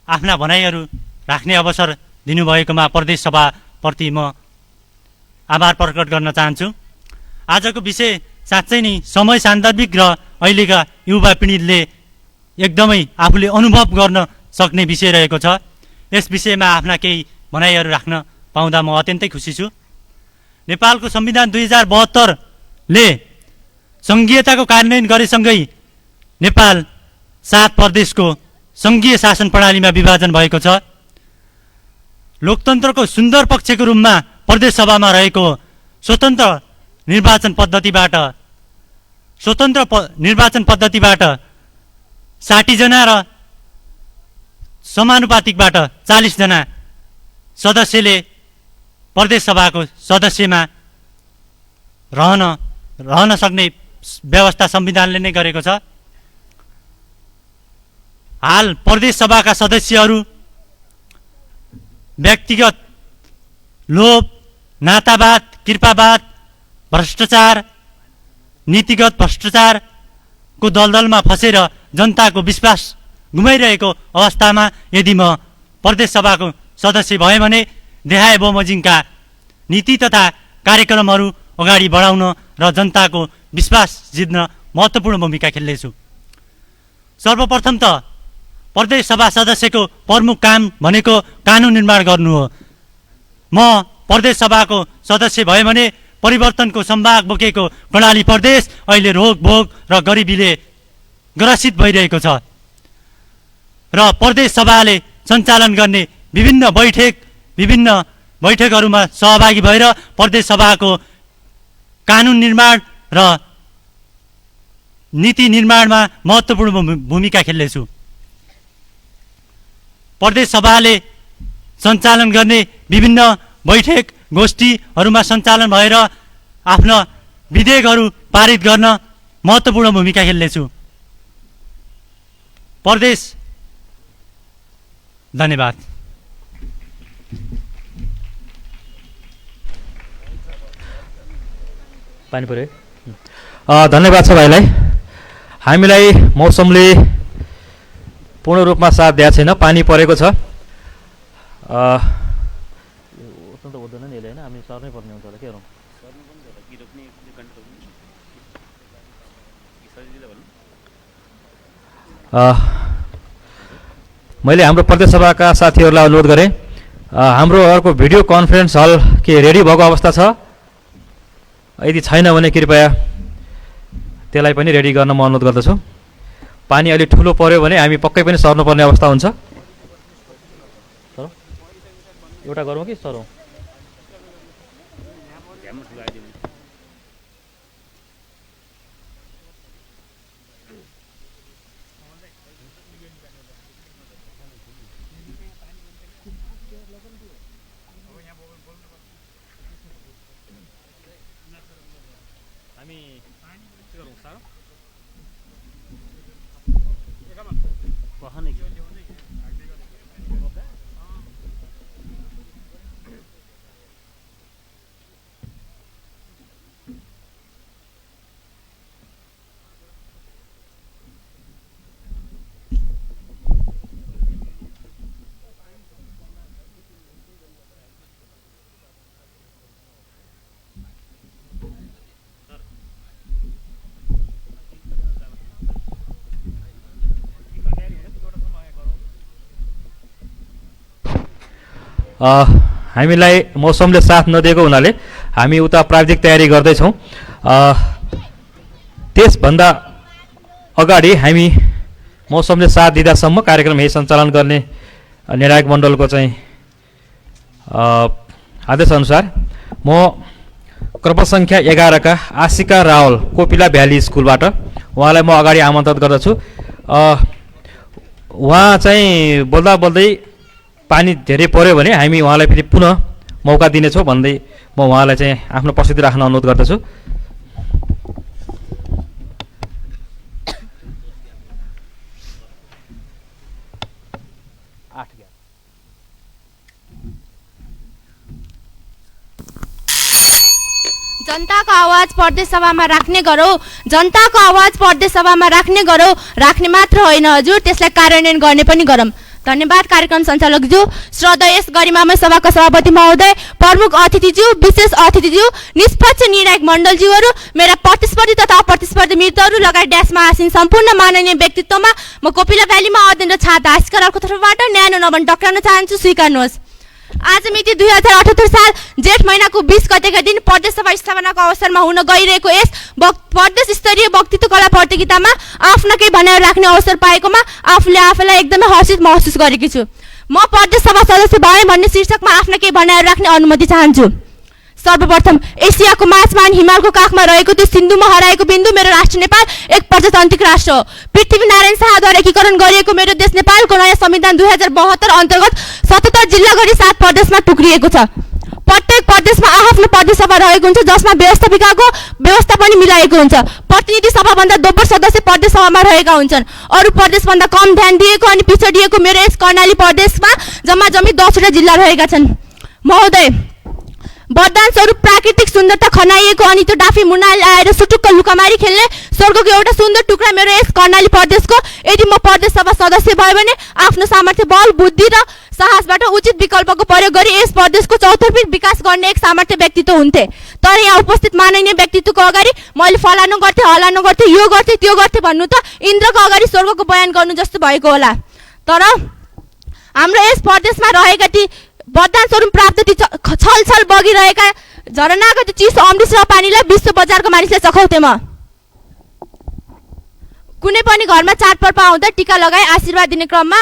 आफ्ना भनाइहरू राख्ने अवसर दिनुभएकोमा प्रदेश सभाप्रति म आभार प्रकट गर्न चाहन्छु। आजको विषय साँच्चै नै समय सान्दर्भिक र अहिलेका युवा पिँढीले एकदमै आफूले अनुभव गर्न सक्ने विषय रहेको छ। यस विषयमा आफ्ना केही भनाइहरू राख्न पाउँदा म अत्यन्तै खुसी छु। नेपालको संविधान 2072ले सङ्घीयताको कार्यान्वयन गरेसँगै नेपाल 7 प्रदेशको सङ्घीय शासन प्रणालीमा विभाजन भएको छ। लोकतन्त्रको सुन्दर पक्षको रूपमा प्रदेश सभामा रहेको स्वतन्त्र निर्वाचन पद्धतिबाट 60 जना र समानुपातिकबाट 40 जना सदस्यले प्रदेश सभाको सदस्यमा रहन सक्ने व्यवस्था संविधानले नै गरेको छ। हाल प्रदेश सभाका सदस्यहरू व्यक्तिगत लोभ, नातावाद, कृपावाद, भ्रष्टाचार, नीतिगत भ्रष्टाचारको दलदलमा फसेर जनताको विश्वास गुमाइरहेको अवस्थामा यदि म प्रदेश सभाको सदस्य भए भने देहाय बमोजिमका नीति तथा कार्यक्रमहरू अगाडि बढाउन र जनताको विश्वास जित्न महत्त्वपूर्ण भूमिका खेल्नेछु। सर्वप्रथम त प्रदेश सभा सदस्यको प्रमुख काम भनेको कानुन निर्माण गर्नु हो। म प्रदेश सभाको सदस्य भए भने परिवर्तनको सम्भाग बोकेको कर्णाली प्रदेश अहिले रोग भोग र गरिबीले ग्रसित भइरहेको छ र प्रदेश सभाले सञ्चालन गर्ने विभिन्न बैठकहरूमा सहभागी भएर प्रदेश सभाको कानुन निर्माण र नीति निर्माणमा महत्त्वपूर्ण भूमिका खेल्नेछु। प्रदेश सभाले सञ्चालन गर्ने विभिन्न बैठक गोष्ठीहरूमा सञ्चालन भएर आफ्ना विधेयकहरू पारित गर्न महत्त्वपूर्ण भूमिका खेल्नेछु। प्रदेश धन्यवाद। पानी पऱ्यो। धन्यवाद छ भाइलाई। हामीलाई मौसमले पूर्ण रूपमा साथ दिएको छैन, पानी परेको छ। मैले हाम्रो प्रदेश सभाका साथीहरूलाई अनुरोध गरेँ, हाम्रो अर्को भिडियो कन्फरेन्स हल के रेडी भएको अवस्था छ? यदि छैन भने कृपया त्यसलाई पनि रेडी गर्न म अनुरोध गर्दछु। पानी अलि ठुलो पर्यो भने हामी पक्कै पनि सर्नुपर्ने अवस्था हुन्छ। एउटा गरौँ कि सरौँ? हामीलाई मौसमले साथ नदिएको हुनाले हामी उता प्राविधिक तयारी गर्दैछौँ। त्यसभन्दा अगाडि हामी मौसमले साथ दिँदासम्म कार्यक्रम यही सञ्चालन गर्ने निर्णायक मण्डलको चाहिँ आदेशअनुसार म क्रम सङ्ख्या 11 का आशिका रावल कोपिला भ्याली स्कुलबाट उहाँलाई म अगाडि आमन्त्रित गर्दछु। उहाँ चाहिँ बोल्दा बोल्दै पानी धेरै पर्यो भने हामी उहाँलाई फेरि पुनः मौका दिनेछौँ भन्दै म उहाँलाई चाहिँ आफ्नो उपस्थिति राख्न अनुरोध गर्दछु। जनताको आवाज प्रदेश सभामा राख्ने गरौँ, जनताको आवाज प्रदेश सभामा राख्ने गरौँ। राख्ने मात्र होइन हजुर, त्यसलाई कार्यान्वयन गर्ने पनि गरौँ। धन्यवाद कार्यक्रम सञ्चालकज्यू, श्रद्धेय यस गरिमामय सभाका सभापति महोदय, प्रमुख अतिथिज्यू, विशेष अतिथिज्यू, निष्पक्ष निर्णायक मण्डलज्यूहरू, मेरा प्रतिस्पर्धी तथा अप्रतिस्पर्धी मित्रहरू लगायत ड्यासमा आसीन सम्पूर्ण माननीय व्यक्तित्वमा म कोपिला भ्यालीमा अध्ययन र छात्र आशिका रावलको तर्फबाट न्यानो नमन टक्राउन चाहन्छु, स्वीकार्नुहोस्। आज मिति 2078 साल जेठ महिनाको 20 गतेका दिन प्रदेश सभा स्थापनाको अवसरमा हुन गइरहेको यस प्रदेश स्तरीय वक्तित्व कला प्रतियोगितामा आफ्नो केही भनाइ राख्ने अवसर पाएकोमा आफूले आफैलाई एकदमै हर्षित महसुस गरेकी छु। म प्रदेश सभा सदस्य भए भन्ने शीर्षकमा आफ्नो केही भनाइ राख्ने अनुमति चाहन्छु। सर्वप्रथम एसियाको माझमान हिमालको काखमा रहेको त्यो सिन्धुमा हराएको बिन्दु मेरो राष्ट्र नेपाल एक प्रजातान्त्रिक राष्ट्र हो। पृथ्वीनारायण शाहद्वारा एकीकरण गरिएको मेरो देश नेपालको नयाँ संविधान 2072 अन्तर्गत 77 जिल्ला गरी 7 प्रदेशमा टुक्रिएको छ। प्रत्येक प्रदेशमा आफ्नो प्रदेश सभा रहेको हुन्छ जसमा व्यवस्थापिकाको व्यवस्था पनि मिलाएको हुन्छ। प्रतिनिधि सभाभन्दा दोब्बर सदस्य प्रदेश सभामा रहेका हुन्छन्। अरू प्रदेशभन्दा कम ध्यान दिएको अनि पिछडिएको मेरो यस कर्णाली प्रदेशमा जम्मा जम्मी 10वटा जिल्ला रहेका छन्। महोदय, वरदान स्वरूप प्राकृतिक सुन्दरता खनाइएको अनि त्यो डाफी मुनाले आएर सुटुक्क लुकामारी खेल्ने स्वर्गको एउटा सुन्दर टुक्रा मेरो यस कर्णाली प्रदेशको। यदि म प्रदेश सभा सदस्य भयो भने आफ्नो सामर्थ्य, बल, बुद्धि र साहसबाट उचित विकल्पको प्रयोग गरी यस प्रदेशको चौतर्फी विकास गर्ने एक सामर्थ्य व्यक्तित्व हुन्थे। तर यहाँ उपस्थित माननीय व्यक्तित्वको अगाडि मैले फलानु गर्थे, हलानु गर्थे, यो गर्थे, त्यो गर्थे भन्नु त इन्द्रको अगाडि स्वर्गको बयान गर्नु जस्तो भएको होला। तर हाम्रो यस प्रदेशमा रहेका ती वरदान स्वरूप प्राप्त ती छलछल बगिरहेका झरनाको त्यो चिसो अमृत र पानीलाई विश्व बजारको मानिसले चखाउँथे। म कुनै पनि घरमा चाडपर्व आउँदा टीका लगाई आशीर्वाद दिने क्रममा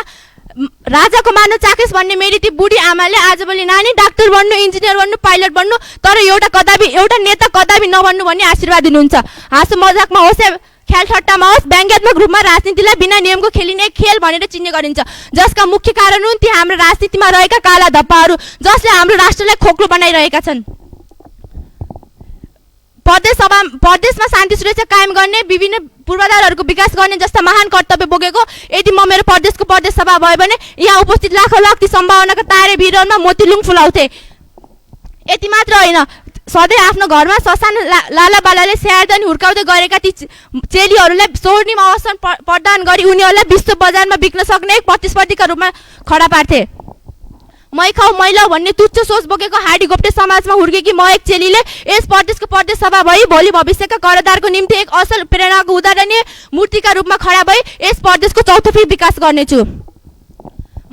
राजाको मानो चाखेस भन्ने मेरी ती बुढी आमाले आजभोलि नानी डाक्टर बन्नु, इन्जिनियर बन्नु, पाइलट बन्नु, तर एउटा नेता कदापि नबन्नु भन्ने आशीर्वाद दिनुहुन्छ। हाँसो मजाकमा होस् या ख्याल ठट्टामा होस्, व्यङ्ग्यात्मक रूपमा राजनीतिलाई बिना नियमको खेलिने खेल भनेर चिन्ने गरिन्छ, जसका मुख्य कारण हुन् ती हाम्रो राजनीतिमा रहेका काला धप्पाहरू जसले हाम्रो राष्ट्रलाई खोक्लो बनाइरहेका छन्। प्रदेशमा शान्ति सुरक्षा कायम गर्ने, विभिन्न पूर्वाधारहरूको विकास गर्ने जस्ता महान कर्तव्य बोकेको यदि म मेरो प्रदेशको प्रदेश सभा भयो भने यहाँ उपस्थित लाखौँ लाख ती सम्भावनाका तारे भिडमा मोतीलुङ फुलाउँथे। यति मात्र होइन, सधैँ आफ्नो घरमा ससाना लाला बालाले स्याहारदानी हुर्काउँदै गरेका ती चेलीहरूलाई स्वर्णिम अवसर प्रदान गरी उनीहरूलाई विश्व बजारमा बिक्न सक्ने एक प्रतिस्पर्धीका रूपमा खडा पार्थे। मै खाऊ मैलाऊ भन्ने तुच्छ सोच बोकेको हाडी गोप्टे समाजमा हुर्केकी म एक चेलीले यस प्रदेशको प्रदेश सभा भई भोलि भविष्यका करदारको निम्ति एक असल प्रेरणाको उदाहरणीय मूर्तिका रूपमा खडा भई यस प्रदेशको चौथो फेरि विकास गर्नेछु।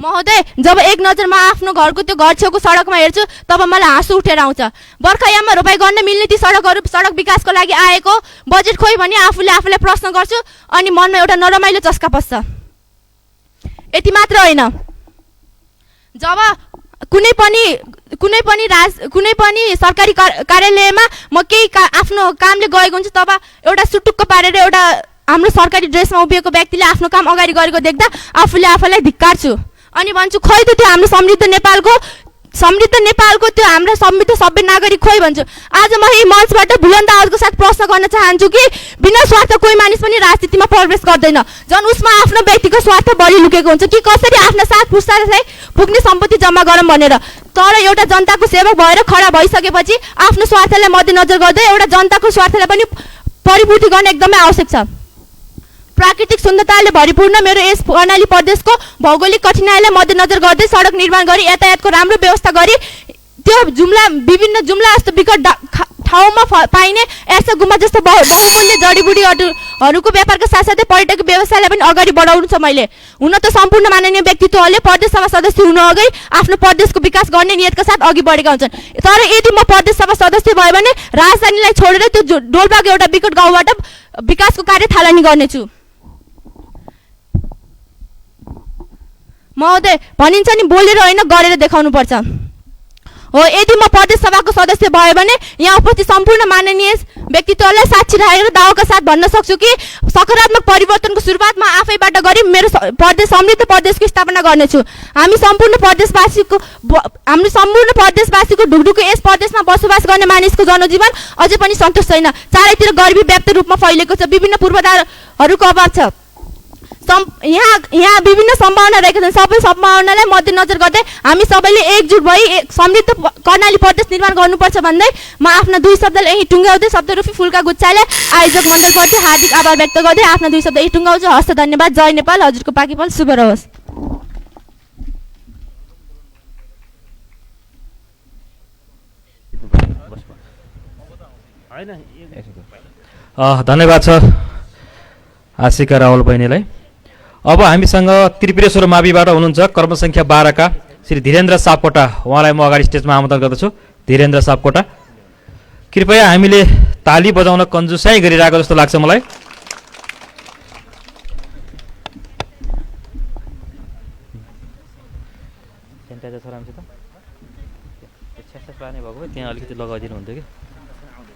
महोदय, जब एक नजरमा आफ्नो घरको त्यो घर छेउको सडकमा हेर्छु तब मलाई हाँसो उठेर आउँछ। बर्खायाममा रोपाइ गर्न मिल्ने ती सडकहरू सडक विकासको लागि आएको बजेट खोइ भने आफूलाई प्रश्न गर्छु अनि मनमा एउटा नरमाइलो चस्का पस्छ। यति मात्र होइन, जब कुनै पनि सरकारी कार्यालयमा म केही आफ्नो कामले गएको हुन्छु तब एउटा सुटुक्क पारेर एउटा हाम्रो सरकारी ड्रेसमा उभिएको व्यक्तिले आफ्नो काम अगाडि गरेको देख्दा आफूलाई धिक्कार्छु अनि भन्छु खोइ त त्यो हाम्रो समृद्ध नेपालको त्यो हाम्रो समृद्ध सभ्य नागरिक खोइ भन्छु। आज म यही मञ्चबाट बुलन्द आवाजको साथ प्रश्न गर्न चाहन्छु कि बिना स्वार्थ कोही मानिस पनि राजनीतिमा प्रवेश गर्दैन, झन् उसमा आफ्नो व्यक्तिगत स्वार्थ बढी लुकेको हुन्छ कि कसरी आफ्ना साथ पुस्तालाई पुग्ने सम्पत्ति जम्मा गरौँ भनेर। तर एउटा जनताको सेवक भएर खडा भइसकेपछि आफ्नो स्वार्थलाई मध्यनजर गर्दै एउटा जनताको स्वार्थलाई पनि परिपूर्ति गर्न एकदमै आवश्यक छ। प्राकृतिक सुन्दरताले भरिपूर्ण मेरो यस कर्णाली प्रदेशको भौगोलिक कठिनाइलाई मध्यनजर गर्दै सडक निर्माण गरी यातायातको राम्रो व्यवस्था गरी त्यो विभिन्न जुम्ला जस्तो विकट ठाउँमा पाइने ऐसा गुम्बा जस्तो बहुमूल्य जडीबुटीहरूको व्यापारका साथसाथै पर्यटक व्यवसायलाई पनि अगाडि बढाउनु छ मैले। हुन त सम्पूर्ण माननीय व्यक्तित्वहरूले प्रदेश सभा सदस्य हुनु अघि आफ्नो प्रदेशको विकास गर्ने नियतका साथ अघि बढेका हुन्छन्। तर यदि म प्रदेश सभा सदस्य भयो भने राजधानीलाई छोडेर त्यो डोल्पाको एउटा विकट गाउँबाट विकासको कार्य थालनी गर्नेछु। महोदय, भनिन्छ नि बोलेर होइन गरेर देखाउनु पर्छ हो। यदि म प्रदेश सभाको सदस्य भयो भने यहाँ उपस्थित सम्पूर्ण माननीय व्यक्तित्वलाई साक्षी राखेर दावाका साथ भन्न सक्छु कि सकारात्मक परिवर्तनको सुरुवात म आफैबाट गरी मेरो समृद्ध प्रदेशको स्थापना गर्नेछु। हामी सम्पूर्ण प्रदेशवासीको ढुकढुको यस प्रदेशमा बसोबास गर्ने मानिसको जनजीवन अझै पनि सन्तोष छैन। चारैतिर गरिबी व्याप्त रूपमा फैलेको छ, विभिन्न पूर्वाधारहरूको अभाव छ। यहाँ विभिन्न सम्भावना रहेका छन्। सबै सम्भावनालाई मध्यनजर गर्दै हामी सबैले एकजुट भई समृद्ध कर्णाली प्रदेश निर्माण गर्नुपर्छ भन्दै म आफ्ना दुई शब्दलाई यही टुङ्गाउँदै शब्दरूपी फुलका गुच्छाले आयोजक मण्डलप्रति हार्दिक आभार व्यक्त गर्दै आफ्ना दुई शब्द यही टुङ्गाउँछु। हस्त, धन्यवाद। जय नेपाल। हजुरको पाकी फल शुभ रहोस्। धन्यवाद छ आशिका रावल बहिनीलाई। अब हामीसँग त्रिपुरेश्वर माविबाट हुनुहुन्छ कर्म सङ्ख्या 12 का श्री धीरेन्द्र सापकोटा, उहाँलाई म अगाडि स्टेजमा आमन्त्रण गर्दछु। धीरेन्द्र सापकोटा, कृपया हामीले ताली बजाउन कन्जुसाइ गरिरहेको जस्तो लाग्छ मलाई। त्यहाँ अलिकति लगाइदिनु हुन्थ्यो कि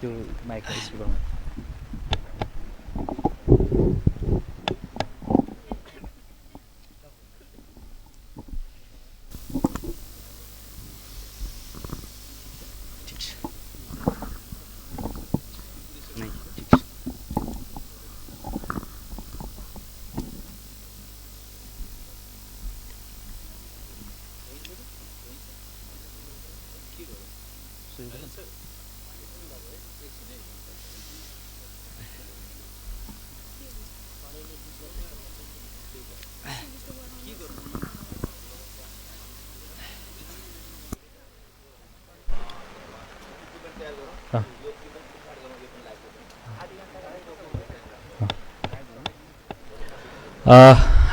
त्यो माइक स्पिकर।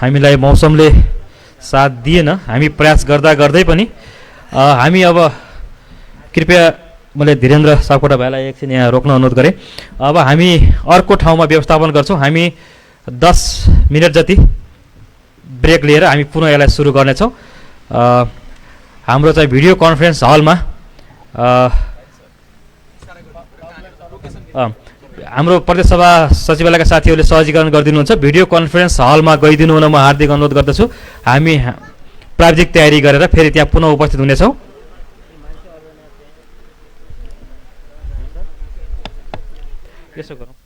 हामीलाई मौसमले साथ दिएन, हामी प्रयास गर्दै पनि हामी अब कृपया मैले धीरेन्द्र सापकोटा भाइलाई एकछिन यहाँ रोक्न अनुरोध गरेँ। अब हामी अर्को ठाउँमा व्यवस्थापन गर्छौँ। हामी 10 मिनट जति ब्रेक लिएर हामी पुनः यसलाई सुरु गर्नेछौँ। हाम्रो चाहिँ भिडियो कन्फरेन्स हलमा हाम्रो प्रदेश सभा सचिवालयका साथीहरूले सहजीकरण गरिदिनुहुन्छ। भिडियो कन्फरेन्स हलमा गइदिनु हुन म हार्दिक अनुरोध गर्दछु। हामी प्राविधिक तयारी गरेर फेरि त्यहाँ पुनः उपस्थित हुनेछौँ। यसो गरौँ।